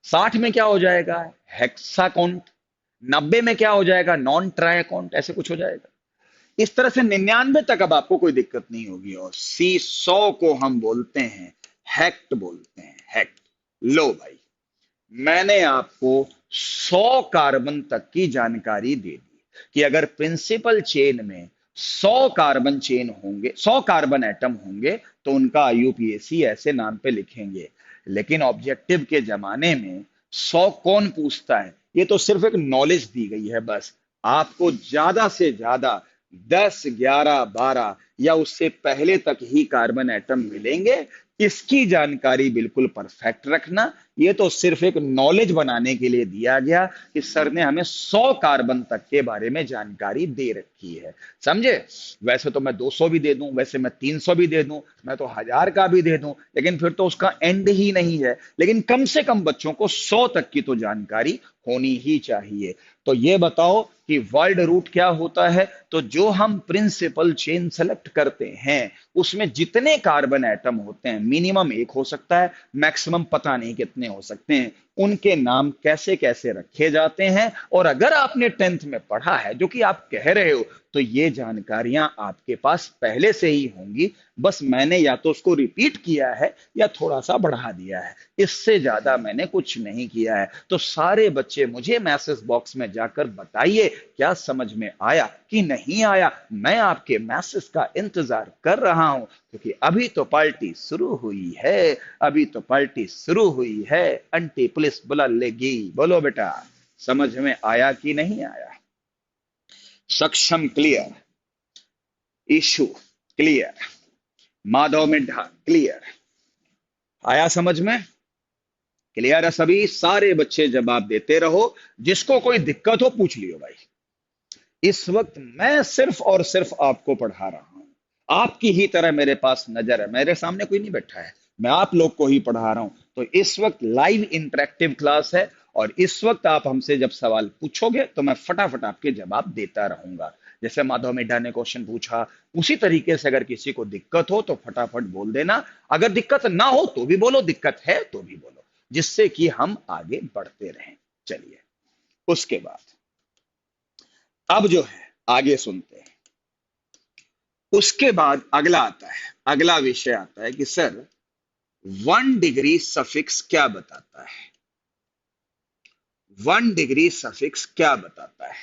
Speaker 1: 60 में क्या हो जाएगा? हेक्साकॉन्ट। 90 में क्या हो जाएगा? नॉन ट्रायाकॉन्ट, ऐसे कुछ हो जाएगा। इस तरह से 99 तक अब आपको कोई दिक्कत नहीं होगी। और C100 को हम बोलते हैं हेक्ट, बोलते हैं हेक्ट। लो भाई, मैंने आपको 100 कार्बन तक की जानकारी दे दी कि अगर प्रिंसिपल चेन में 100 कार्बन चेन होंगे, 100 कार्बन एटम होंगे, तो उनका आईयूपीएसी ऐसे नाम पे लिखेंगे। लेकिन ऑब्जेक्टिव के जमाने में 100 कौन पूछता है? ये तो सिर्फ एक नॉलेज दी गई है बस। आपको ज्यादा से ज्यादा 10, 11, 12 या उससे पहले तक ही कार्बन एटम मिलेंगे। इसकी जानकारी बिल्कुल परफेक्ट रखना। ये तो सिर्फ एक नॉलेज बनाने के लिए दिया गया कि सर ने हमें 100 कार्बन तक के बारे में जानकारी दे रखी है। समझे? वैसे तो मैं 200 भी दे दूं, वैसे मैं 300 भी दे दूं, मैं तो 1000 का भी दे दूं, लेकिन फिर तो उसका एंड ही नहीं है। लेकिन कम से कम बच्चों को 100 तक की तो जानकारी होनी ही चाहिए। तो ये बताओ कि वर्ल्ड रूट क्या होता है? तो जो हम प्रिंसिपल चेन सेलेक्ट करते हैं उसमें जितने कार्बन एटम होते हैं, मिनिमम एक हो सकता है, मैक्सिमम पता नहीं कितने हो सकते हैं, उनके नाम कैसे कैसे रखे जाते हैं। और अगर आपने 10th में पढ़ा है, जो कि आप कह रहे हो, तो ये जानकारियां आपके पास पहले से ही होंगी। बस मैंने या तो उसको रिपीट किया है या थोड़ा सा बढ़ा दिया है, इससे ज्यादा मैंने कुछ नहीं किया है। तो सारे बच्चे मुझे मैसेज बॉक्स में जाकर बताइए क्या समझ में आया कि नहीं आया। मैं आपके मैसेज का इंतजार कर रहा हूं, क्योंकि अभी तो पार्टी शुरू हुई है, अभी तो पार्टी शुरू हुई है। आंटी पुलिस बुला लेगी। बोलो बेटा, समझ में आया कि नहीं आया? Saksham clear, Ishu clear, Madhav Middha clear, आया समझ में? क्लियर है सभी? सारे बच्चे जवाब देते रहो, जिसको कोई दिक्कत हो पूछ लियो भाई। इस वक्त मैं सिर्फ और सिर्फ आपको पढ़ा रहा हूं, आपकी ही तरह मेरे पास नजर है, मेरे सामने कोई नहीं बैठा है, मैं आप लोग को ही पढ़ा रहा हूं। तो इस वक्त लाइव इंटरेक्टिव क्लास है, और इस वक्त आप हमसे जब सवाल पूछोगे तो मैं फटाफट आपके जवाब देता रहूंगा। जैसे माधव मिड्ढा ने क्वेश्चन पूछा, उसी तरीके से अगर किसी को दिक्कत हो तो फटाफट बोल देना, अगर दिक्कत ना हो तो भी बोलो, दिक्कत है तो भी बोलो, जिससे कि हम आगे बढ़ते रहें। चलिए, उसके बाद अब जो है आगे सुनते हैं। उसके बाद अगला आता है, अगला विषय आता है कि सर 1 डिग्री सफिक्स क्या बताता है। 1 डिग्री सफिक्स क्या बताता है?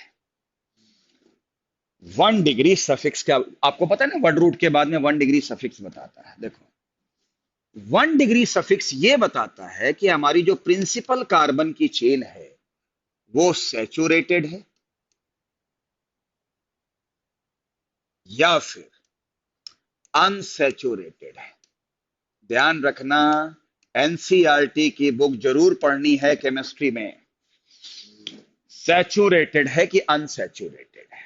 Speaker 1: 1 डिग्री सफिक्स क्या, आपको पता है ना, वर्ड रूट के बाद में 1 डिग्री सफिक्स बताता है। देखो, 1 डिग्री सफिक्स ये बताता है कि हमारी जो प्रिंसिपल कार्बन की चेन है वो सैचुरेटेड है या फिर अनसैचुरेटेड है। ध्यान रखना, एनसीईआरटी की बुक जरूर पढ़नी है केमिस्ट्री में। सैचुरेटेड है कि अनसैचुरेटेड है,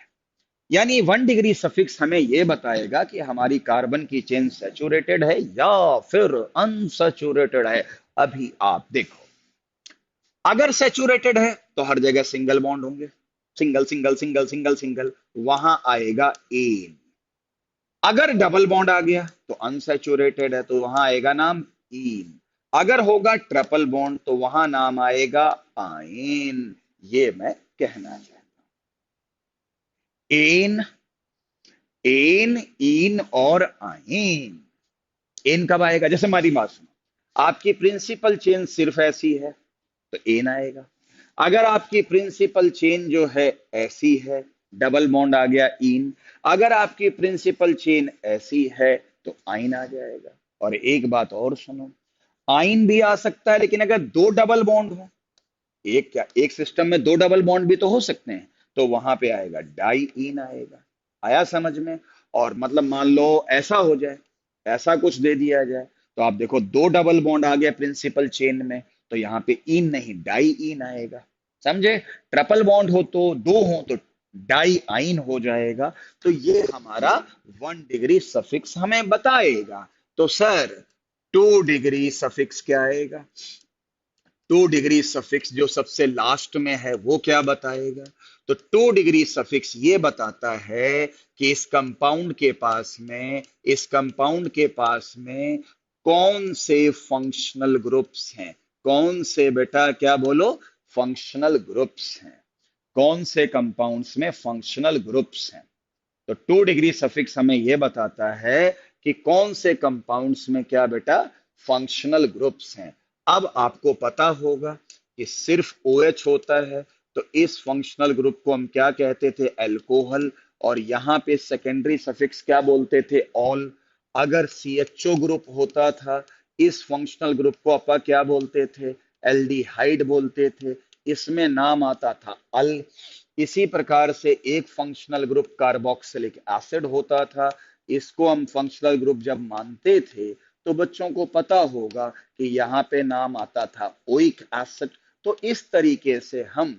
Speaker 1: यानी 1 डिग्री सफिक्स हमें यह बताएगा कि हमारी कार्बन की चेन सैचुरेटेड है या फिर अनसैचुरेटेड है। अभी आप देखो, अगर सैचुरेटेड है तो हर जगह सिंगल बॉन्ड होंगे, single single single single single, वहां आएगा एन। अगर डबल बॉन्ड आ गया तो अनसैचुरेटेड है, तो वहां आएगा नाम ईन। अगर होगा ट्रिपल बॉन्ड तो वहां नाम आएगा आयन। ये मैं कहना चाहता हूं, एन, एन, इन और आयन। एन कब आएगा? जैसे हमारी बात सुनो, आपकी प्रिंसिपल चेन सिर्फ ऐसी है तो एन आएगा। अगर आपकी प्रिंसिपल चेन जो है ऐसी है, डबल बॉन्ड आ गया इन। अगर आपकी प्रिंसिपल चेन ऐसी है तो आइन आ जाएगा। और एक बात और सुनो, आइन भी आ सकता है, लेकिन अगर दो डबल बॉन्ड हो, एक क्या, एक सिस्टम में दो डबल बॉन्ड भी तो हो सकते हैं, तो वहां पे आएगा डाई इन आएगा। आया समझ में? और मतलब मान लो ऐसा हो जाए, ऐसा कुछ दे दिया जाए, तो आप देखो दो डबल बॉन्ड आ गया प्रिंसिपल चेन में, तो यहाँ पे इन नहीं डाई इन आएगा। समझे? ट्रिपल बॉन्ड हो तो दो हो तो डाई आइन हो जाएगा। तो ये हमारा 1 डिग्री सफिक्स हमें बताएगा। तो सर 2 डिग्री सफिक्स क्या आएगा? 2 डिग्री सफिक्स जो सबसे लास्ट में है वो क्या बताएगा? तो 2 डिग्री सफिक्स ये बताता है कि इस कंपाउंड के पास में कौन से फंक्शनल ग्रुप्स हैं। कौन से बेटा? क्या बोलो? फंक्शनल ग्रुप्स हैं। कौन से कंपाउंड्स में फंक्शनल ग्रुप्स हैं? तो 2 डिग्री सफिक्स हमें यह बताता है कि कौन से कंपाउंड्स में क्या बेटा? फंक्शनल ग्रुप्स हैं। अब आपको पता होगा कि सिर्फ OH होता है, तो इस फंक्शनल ग्रुप को हम क्या कहते थे? एल्कोहल। और यहां पे सेकेंडरी सफिक्स क्या बोलते थे? ऑल। अगर CHO ग्रुप होता था, इस फंक्शनल ग्रुप को अपन क्या बोलते थे? एल्डिहाइड बोलते थे। इसमें नाम आता था अल। इसी प्रकार से एक फंक्शनल ग्रुप कार्बोक्सिलिक एसिड होता था। इसको हम फंक्शनल ग्रुप जब मानते थे तो बच्चों को पता होगा कि यहाँ पे नाम आता था ओइक एसिड। तो इस तरीके से हम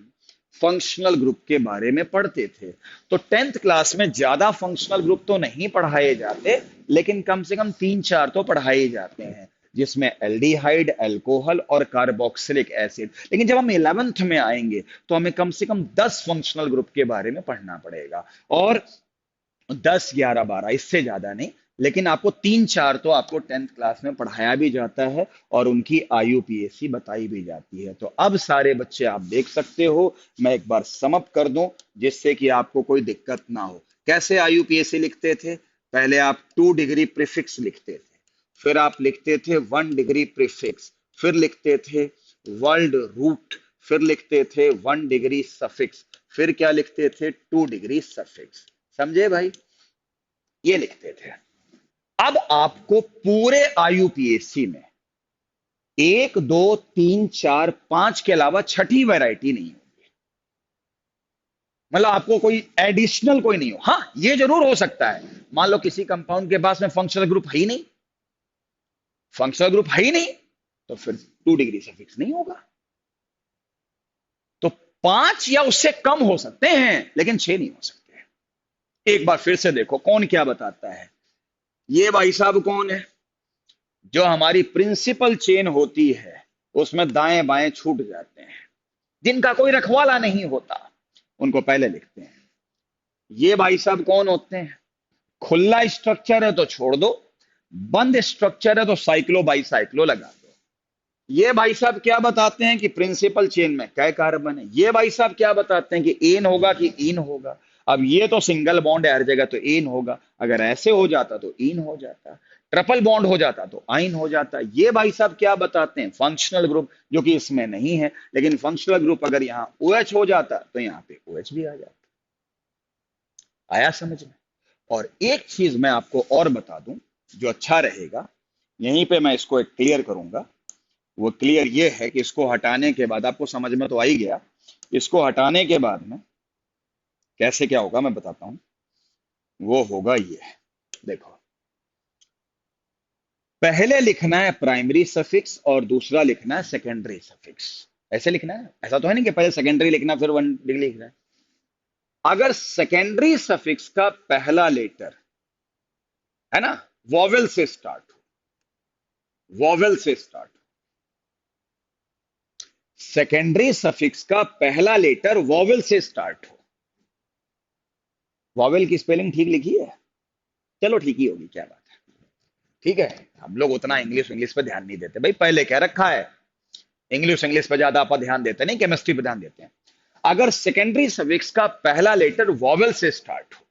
Speaker 1: फंक्शनल ग्रुप के बारे में पढ़ते थे। तो 10th क्लास में ज्यादा फंक्शनल ग्रुप तो नहीं पढ़ाए जाते, लेकिन कम से कम 3-4 तो पढ़ाए जाते हैं, जिसमें एल्डिहाइड, अल्कोहल और कार्बोक्सिलिक एसिड। लेकिन जब हम 11th में आएंगे तो हमें कम से कम 10 फंक्शनल ग्रुप के बारे में पढ़ना पड़ेगा। और 10, 11, 12 इससे ज्यादा नहीं, लेकिन आपको 3-4 तो आपको 10th क्लास में पढ़ाया भी जाता है और उनकी IUPAC बताई भी जाती है। तो अब सारे बच्चे आप देख सकते हो, मैं एक बार समअप कर दूं जिससे कि आपको कोई दिक्कत ना हो। कैसे IUPAC लिखते थे? पहले आप 2 डिग्री प्रीफिक्स लिखते थे, फिर आप लिखते थे 1 डिग्री प्रीफिक्स, फिर लिखते थे वर्ल्ड रूट, फिर लिखते थे 1 डिग्री सफिक्स, फिर क्या लिखते थे? 2 डिग्री सफिक्स। समझे भाई? ये लिखते थे। अब आपको पूरे IUPAC में 1, 2, 3, 4, 5 के अलावा छठी वैरायटी नहीं होगी। मतलब आपको कोई एडिशनल कोई नहीं हो। हाँ, ये जरूर हो सकता है, मान लो किसी कंपाउंड के पास में फंक्शनल ग्रुप है ही नहीं, फंक्शनल ग्रुप है ही नहीं, तो फिर 2 डिग्री सफिक्स नहीं होगा। तो 5 या उससे कम हो सकते हैं, लेकिन 6 नहीं हो सकते। एक बार फिर से देखो कौन क्या बताता है। ये भाई साहब कौन है? जो हमारी प्रिंसिपल चेन होती है उसमें दाएं बाएं छूट जाते हैं, जिनका कोई रखवाला नहीं होता, उनको पहले लिखते हैं। ये भाई साहब कौन होते हैं? खुला स्ट्रक्चर है तो छोड़ दो, बंद स्ट्रक्चर है तो साइक्लो बाई साइक्लो लगा दो। ये भाई साहब क्या बताते हैं कि प्रिंसिपल चेन में कै कार्बन है। ये भाई साहब क्या बताते हैं कि एन होगा कि इन होगा। अब ये तो सिंगल बॉन्ड है, हर जगह तो एन होगा, अगर ऐसे हो जाता तो इन हो जाता, ट्रिपल बॉन्ड हो जाता तो आइन हो जाता। ये भाई साहब क्या बताते हैं? फंक्शनल ग्रुप, जो कि इसमें नहीं है, लेकिन फंक्शनल ग्रुप अगर यहाँ ओ OH हो जाता तो यहाँ पे ओ OH भी आ जाता। आया समझ में? और एक चीज मैं आपको और बता दूं जो अच्छा रहेगा, यहीं पे मैं इसको एक क्लियर करूंगा। वो क्लियर ये है कि इसको हटाने के बाद आपको समझ में तो आ ही गया, इसको हटाने के बाद में कैसे क्या होगा मैं बताता हूं। वो होगा ये, देखो, पहले लिखना है प्राइमरी सफिक्स और दूसरा लिखना है सेकेंडरी सफिक्स। ऐसे लिखना है, ऐसा तो है नहीं कि पहले सेकेंडरी लिखना फिर वन डिग्री लिखना है। अगर सेकेंडरी सफिक्स का पहला लेटर है ना वॉवेल से स्टार्ट हो, वॉवेल से स्टार्ट, सेकेंडरी सफिक्स का पहला लेटर वॉवेल से स्टार्ट हो। वॉवेल की स्पेलिंग ठीक लिखी है? चलो ठीक ही होगी, क्या बात है। ठीक है, हम लोग उतना इंग्लिश इंग्लिश पे ध्यान नहीं देते भाई, पहले क्या रखा है, इंग्लिश इंग्लिश पे ज्यादा आप ध्यान देते नहीं, केमिस्ट्री पे ध्यान देते हैं। अगर सेकेंडरी सफिक्स का पहला लेटर वॉवेल से स्टार्ट हो,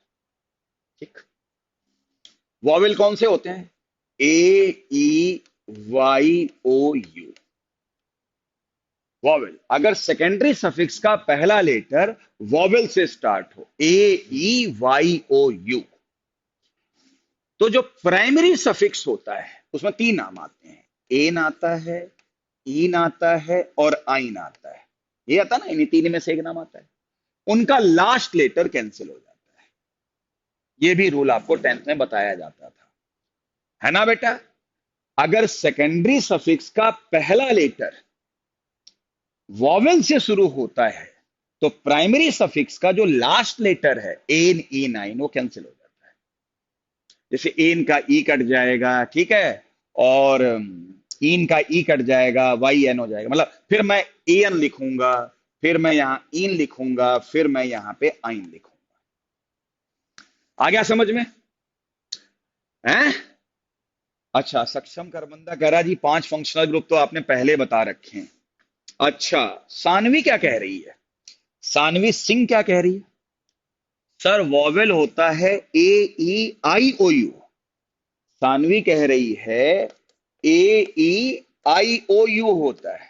Speaker 1: ठीक, वॉवेल कौन से होते हैं? A E Y O U, vowel. अगर सेकेंडरी सफिक्स का पहला लेटर वॉवेल से स्टार्ट हो, ए ई वाई ओ यू, तो जो प्राइमरी सफिक्स होता है उसमें तीन नाम आते हैं, एन आता है, ईन आता है और आइन आता है। ये आता ना, इन तीन में से एक नाम आता है, उनका लास्ट लेटर कैंसिल हो जाता है। ये भी रूल आपको 10th में बताया जाता था, है ना बेटा? अगर सेकेंडरी सफिक्स का पहला लेटर वॉवेल से शुरू होता है तो प्राइमरी सफिक्स का जो लास्ट लेटर है एन ई नाइन वो कैंसिल हो जाता है। जैसे एन का ई कट जाएगा, ठीक है, और इन का ई कट जाएगा, वाई एन हो जाएगा, मतलब फिर मैं ए एन लिखूंगा, फिर मैं यहां इन लिखूंगा, फिर मैं यहां पे आइन लिखूंगा। आ गया समझ में? हैं? अच्छा, सक्षम करबंदा कह रहा जी 5 फंक्शनल ग्रुप तो आपने पहले बता रखे हैं। अच्छा, सानवी क्या कह रही है? सानवी सिंह क्या कह रही है? सर वॉवेल होता है A E I O you. Saanvi कह रही है A E I O U होता है,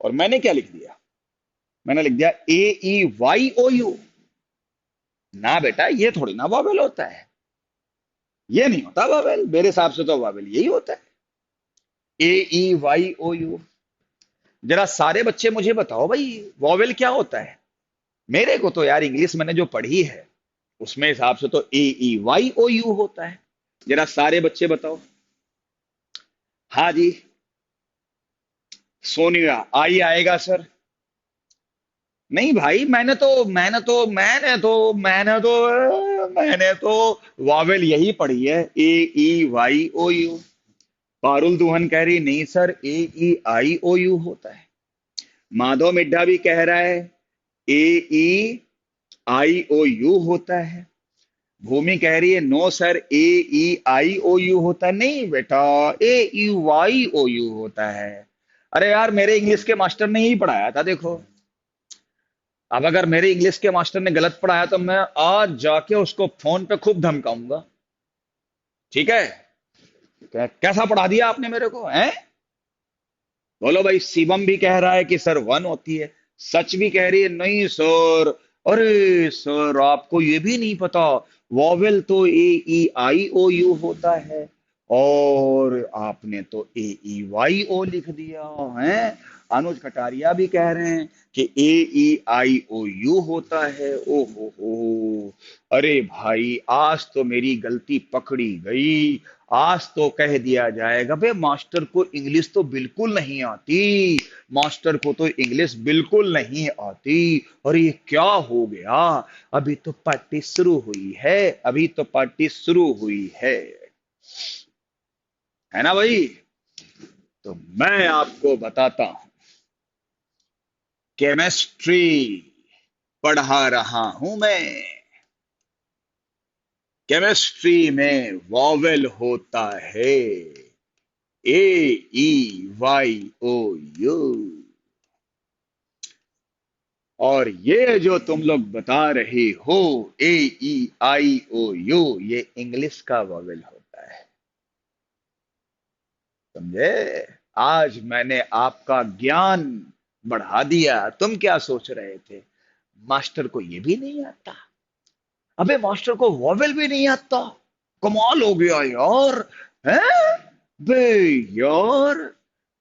Speaker 1: और मैंने क्या लिख दिया? मैंने लिख दिया ए ई वाई ओ यू। ना बेटा, ये थोड़ी ना वॉवेल होता है, ये नहीं होता वॉवेल, मेरे हिसाब से तो वॉवेल यही होता है, A E Y O you. जरा सारे बच्चे मुझे बताओ भाई, वॉवेल क्या होता है? मेरे को तो यार इंग्लिश मैंने जो पढ़ी है उसमें हिसाब से तो ए ई वाई ओ यू होता है। जरा सारे बच्चे बताओ। हाँ जी, सोनिया आई आएगा सर। नहीं भाई, मैंने तो वॉवेल यही पढ़ी है, A E Y O U. Parul Duhan कह रही नहीं sir, A E I O U होता है। माधव मिड्ढा भी कह रहा है A E I O U होता है। भूमि कह रही है no sir, A E I O U होता है। नहीं बेटा, ए ई वाई ओ यू होता है। अरे यार, मेरे इंग्लिश के मास्टर ने यही पढ़ाया था, देखो। अब अगर मेरे इंग्लिश के मास्टर ने गलत पढ़ाया तो मैं आज जाके उसको फोन पे खूब धमकाऊंगा, ठीक है? कैसा पढ़ा दिया आपने मेरे को, हैं? बोलो भाई। शिवम भी कह रहा है कि सर वन होती है। सच भी कह रही है नहीं सर। अरे सर, आपको ये भी नहीं पता, वॉवेल तो ए ई आई ओ यू होता है, और आपने तो ए ई वाई ओ लिख दिया है। अनुज कटारिया भी कह रहे हैं कि ए ई आई ओ यू होता है। ओ हो, अरे भाई, आज तो मेरी गलती पकड़ी गई। आज तो कह दिया जाएगा बे मास्टर को इंग्लिश तो बिल्कुल नहीं आती, मास्टर को तो इंग्लिश बिल्कुल नहीं आती। और ये क्या हो गया, अभी तो पार्टी शुरू हुई है, अभी तो पार्टी शुरू हुई है ना भाई। तो मैं आपको बताता हूं, केमिस्ट्री पढ़ा रहा हूं मैं। केमिस्ट्री में वॉवेल होता है A E Y O you. और ये जो तुम लोग बता रहे हो ए ई आई ओ यू, ये इंग्लिश का वॉवेल होता है, समझे। आज मैंने आपका ज्ञान बढ़ा दिया। तुम क्या सोच रहे थे, मास्टर को ये भी नहीं आता, अबे मास्टर को वॉवेल भी नहीं आता, कमाल हो गया यार, है बे यार,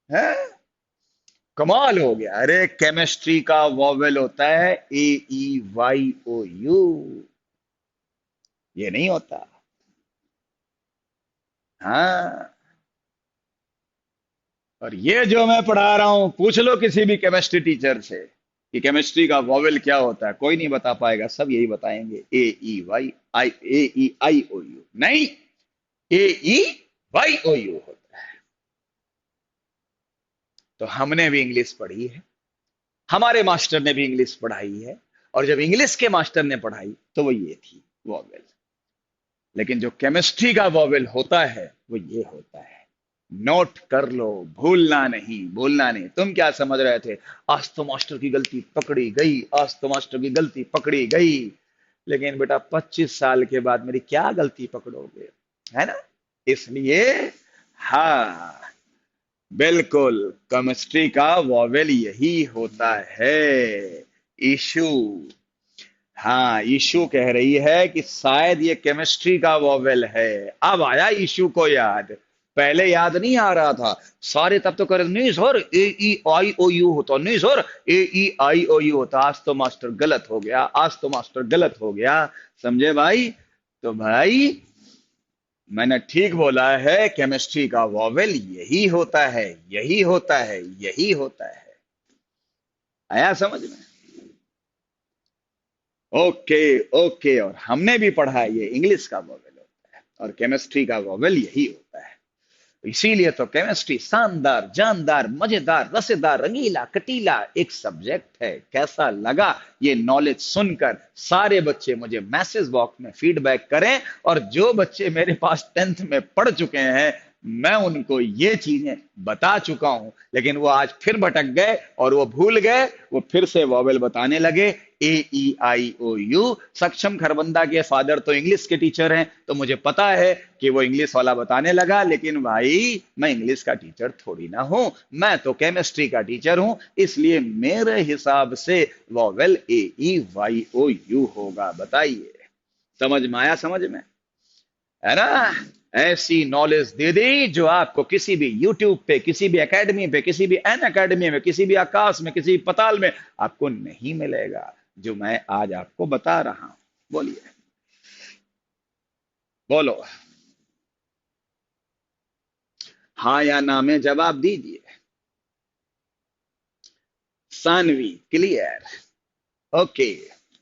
Speaker 1: है कमाल हो गया। अरे केमिस्ट्री का वॉवेल होता है A E Y O you, ये नहीं होता। हाँ, और ये जो मैं पढ़ा रहा हूं, पूछ लो किसी भी केमिस्ट्री टीचर से कि केमिस्ट्री का वॉवेल क्या होता है, कोई नहीं बता पाएगा, सब यही बताएंगे ए E Y I, A E I O you नहीं, ए ई वाई ओ यू होता है। तो हमने भी इंग्लिश पढ़ी है, हमारे मास्टर ने भी इंग्लिश पढ़ाई है, और जब इंग्लिश के मास्टर ने पढ़ाई तो वो ये थी वॉवेल। लेकिन जो केमिस्ट्री का वॉवेल होता है वो ये होता है, नोट कर लो, भूलना नहीं, भूलना नहीं। तुम क्या समझ रहे थे, आज तो मास्टर की गलती पकड़ी गई, आज तो मास्टर की गलती पकड़ी गई। लेकिन बेटा 25 साल के बाद मेरी क्या गलती पकड़ोगे, है ना। इसलिए हाँ, बिल्कुल, केमिस्ट्री का वॉवेल यही होता है, इशू। हाँ, इशू कह रही है कि शायद ये केमिस्ट्री का वॉवेल है। अब आया इशू को याद, पहले याद नहीं आ रहा था। सारे तब तो कर नहीं sir A E I O U होता, नहीं sir A E I O U होता। आज तो मास्टर गलत हो गया, आज तो मास्टर गलत हो गया, समझे भाई। तो भाई मैंने ठीक बोला है, केमिस्ट्री का वॉवेल यही होता है, यही होता है, यही होता है। आया समझ में। ओके ओके, और हमने भी पढ़ा है ये इंग्लिश का वॉवेल होता है और केमिस्ट्री का वॉवेल यही होता है। इसीलिए तो केमिस्ट्री शानदार, जानदार, मजेदार, रसेदार, रंगीला, कटीला एक सब्जेक्ट है। कैसा लगा ये नॉलेज सुनकर, सारे बच्चे मुझे मैसेज बॉक्स में फीडबैक करें। और जो बच्चे मेरे पास 10th में पढ़ चुके हैं, मैं उनको ये चीजें बता चुका हूं, लेकिन वो आज फिर भटक गए और वो भूल गए, वो फिर से वॉवेल बताने लगे ए ई आई ओ यू। सक्षम खरबंदा के फादर तो इंग्लिश के टीचर हैं, तो मुझे पता है कि वो इंग्लिश वाला बताने लगा। लेकिन भाई मैं इंग्लिश का टीचर थोड़ी ना हूं, मैं तो केमिस्ट्री का टीचर हूं। इसलिए मेरे हिसाब से vowel A E Y O U होगा। बताइए, समझ में आया, समझ में, है ना। ऐसी नॉलेज दे दी जो आपको किसी भी यूट्यूब पे, किसी भी एकेडमी पे, किसी भी एन एकेडमी में, किसी भी आकाश में, किसी भी पताल में आपको नहीं मिलेगा, जो मैं आज आपको बता रहा हूं। बोलिए, बोलो, हाँ या ना में जवाब दीजिए। सानवी क्लियर, ओके,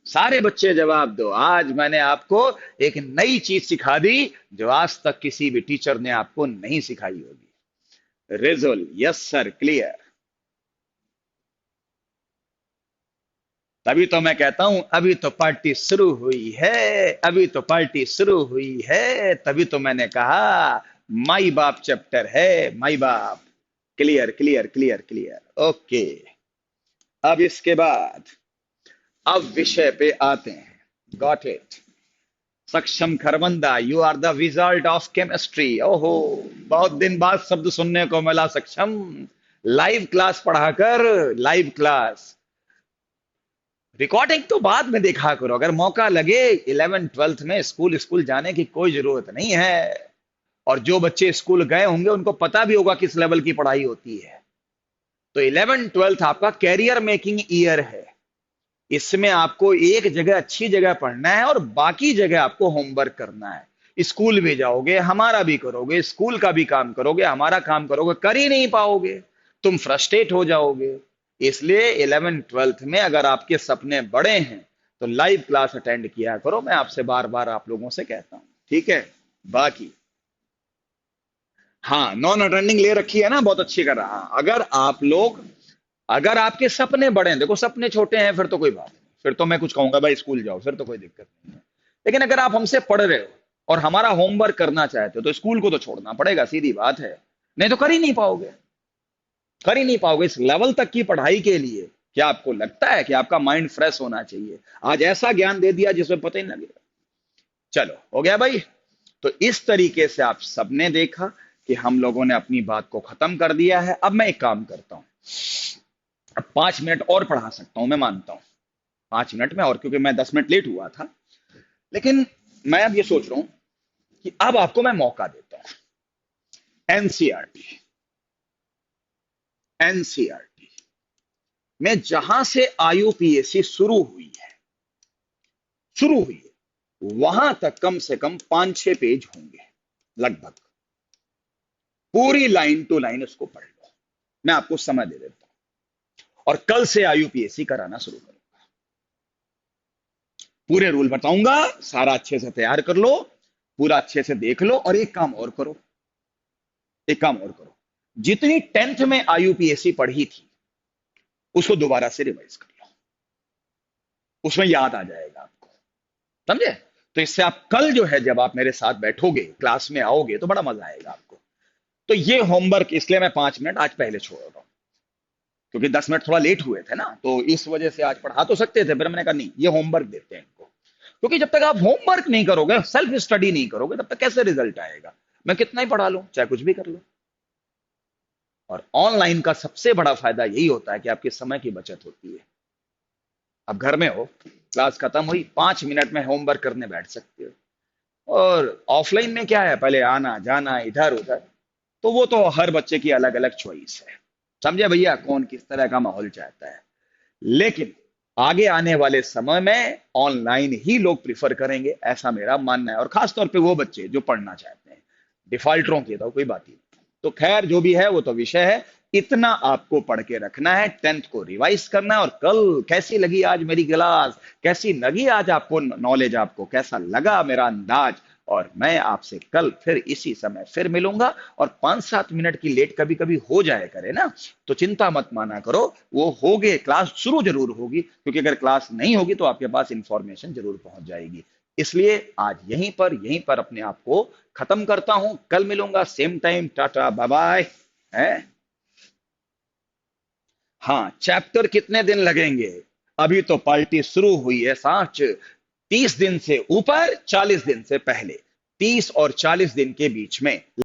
Speaker 1: सारे बच्चे जवाब दो। आज मैंने आपको एक नई चीज सिखा दी जो आज तक किसी भी टीचर ने आपको नहीं सिखाई होगी। रिजल, यस सर, क्लियर। तभी तो मैं कहता हूं अभी तो पार्टी शुरू हुई है, अभी तो पार्टी शुरू हुई है। तभी तो मैंने कहा माई बाप चैप्टर है, माई बाप। Clear clear clear clear, okay. अब इसके बाद अब विषय पे आते हैं। Got it. Saksham Kharbanda, you are the wizard of chemistry. ओहो, बहुत दिन बाद शब्द सुनने को मिला, सक्षम। लाइव क्लास पढ़ाकर, लाइव क्लास। रिकॉर्डिंग तो बाद में देखा करो, अगर मौका लगे। 11 12th में स्कूल स्कूल जाने की कोई जरूरत नहीं है। और जो बच्चे स्कूल गए होंगे उनको पता भी होगा किस लेवल की पढ़ाई होती है। तो 11 12th आपका कैरियर मेकिंग ईयर है। इसमें आपको एक जगह अच्छी जगह पढ़ना है और बाकी जगह आपको होमवर्क करना है। स्कूल भी जाओगे, हमारा भी करोगे, स्कूल का भी काम करोगे, हमारा काम करोगे, कर ही नहीं पाओगे, तुम फ्रस्ट्रेट हो जाओगे। इसलिए 11 ट्वेल्थ में अगर आपके सपने बड़े हैं तो लाइव क्लास अटेंड किया करो, मैं आपसे बार बार आप लोगों से कहता हूं, ठीक है। बाकी हाँ, नॉन अटेंडिंग ले रखी है ना, बहुत अच्छी कर रहा। हाँ, अगर आप लोग, अगर आपके सपने बड़े हैं, देखो सपने छोटे हैं फिर तो कोई बात नहीं, फिर तो मैं कुछ कहूंगा भाई स्कूल जाओ, फिर तो कोई दिक्कत नहीं है। लेकिन अगर आप हमसे पढ़ रहे हो और हमारा होमवर्क करना चाहते हो तो स्कूल को तो छोड़ना पड़ेगा, सीधी बात है। नहीं तो कर ही नहीं पाओगे, कर ही नहीं पाओगे। इस लेवल तक की पढ़ाई के लिए क्या आपको लगता है कि आपका माइंड फ्रेश होना चाहिए? आज ऐसा ज्ञान दे दिया जिसमें पता ही नहीं लगेगा। चलो हो गया भाई। तो इस तरीके से आप सबने देखा कि हम लोगों ने अपनी बात को खत्म कर दिया है। अब मैं एक काम करता हूं, अब 5 मिनट और पढ़ा सकता हूं, मैं मानता हूं 5 मिनट में और, क्योंकि मैं 10 मिनट लेट हुआ था। लेकिन मैं अब ये सोच रहा हूं कि अब आपको मैं मौका देता हूं। एनसीईआरटी, एनसीईआरटी में जहां से आईयूपीएसी शुरू हुई है वहां तक कम से कम 5-6 पेज होंगे लगभग। पूरी लाइन टू लाइन उसको पढ़ लो, मैं आपको समय दे देता हूं और कल से आईयूपीएसी कराना शुरू करूंगा। पूरे रूल बताऊंगा, सारा अच्छे से तैयार कर लो, पूरा अच्छे से देख लो। और एक काम और करो, एक काम और करो, जितनी 10th में आईयूपीएसी पढ़ी थी उसको दोबारा से रिवाइज कर लो, उसमें याद आ जाएगा आपको, समझे? तो इससे आप कल जो है जब आप मेरे साथ बैठोगे क्लास में आओगे तो बड़ा मजा आएगा आपको। तो ये होमवर्क इसलिए मैं 5 मिनट आज पहले छोड़ रहा हूं, क्योंकि 10 मिनट थोड़ा लेट हुए थे ना, तो इस वजह से आज पढ़ा तो सकते थे, फिर मैंने कहा नहीं, ये होमवर्क देते हैं इनको। क्योंकि जब तक आप होमवर्क नहीं करोगे, सेल्फ स्टडी नहीं करोगे, तब तक कैसे रिजल्ट आएगा? मैं कितना ही पढ़ा लूं, चाहे कुछ भी कर लो। और ऑनलाइन का सबसे बड़ा फायदा यही होता है कि आपके समय की बचत होती है। अब घर में हो, क्लास खत्म हुई, 5 मिनट में होमवर्क करने बैठ सकते हो। और ऑफलाइन में क्या है, पहले आना जाना इधर उधर, तो वो तो हर बच्चे की अलग अलग चॉइस है, समझे भैया, कौन किस तरह का माहौल चाहता है। लेकिन आगे आने वाले समय में ऑनलाइन ही लोग प्रिफर करेंगे, ऐसा मेरा मानना है। और खासतौर पे वो बच्चे जो पढ़ना चाहते हैं, डिफॉल्टरों की तो कोई बात ही नहीं। तो खैर जो भी है वो तो विषय है, इतना आपको पढ़ के रखना है, 10th को रिवाइज करना है। और कल कैसी लगी आज मेरी क्लास, कैसी लगी आज आपको नॉलेज, आपको कैसा लगा मेरा अंदाज? और मैं आपसे कल फिर इसी समय फिर मिलूंगा। और 5-7 मिनट की लेट कभी कभी हो जाए करे ना, तो चिंता मत माना करो, वो होगे, क्लास शुरू जरूर होगी, क्योंकि अगर क्लास नहीं होगी तो आपके पास इंफॉर्मेशन जरूर पहुंच जाएगी। इसलिए आज यहीं पर अपने आप को खत्म करता हूं, कल मिलूंगा same time, tata bye bye. है हाँ, चैप्टर कितने दिन लगेंगे? अभी तो पार्टी शुरू हुई है, सांच 30 दिन से ऊपर, 40 दिन से पहले, 30 और 40 दिन के बीच में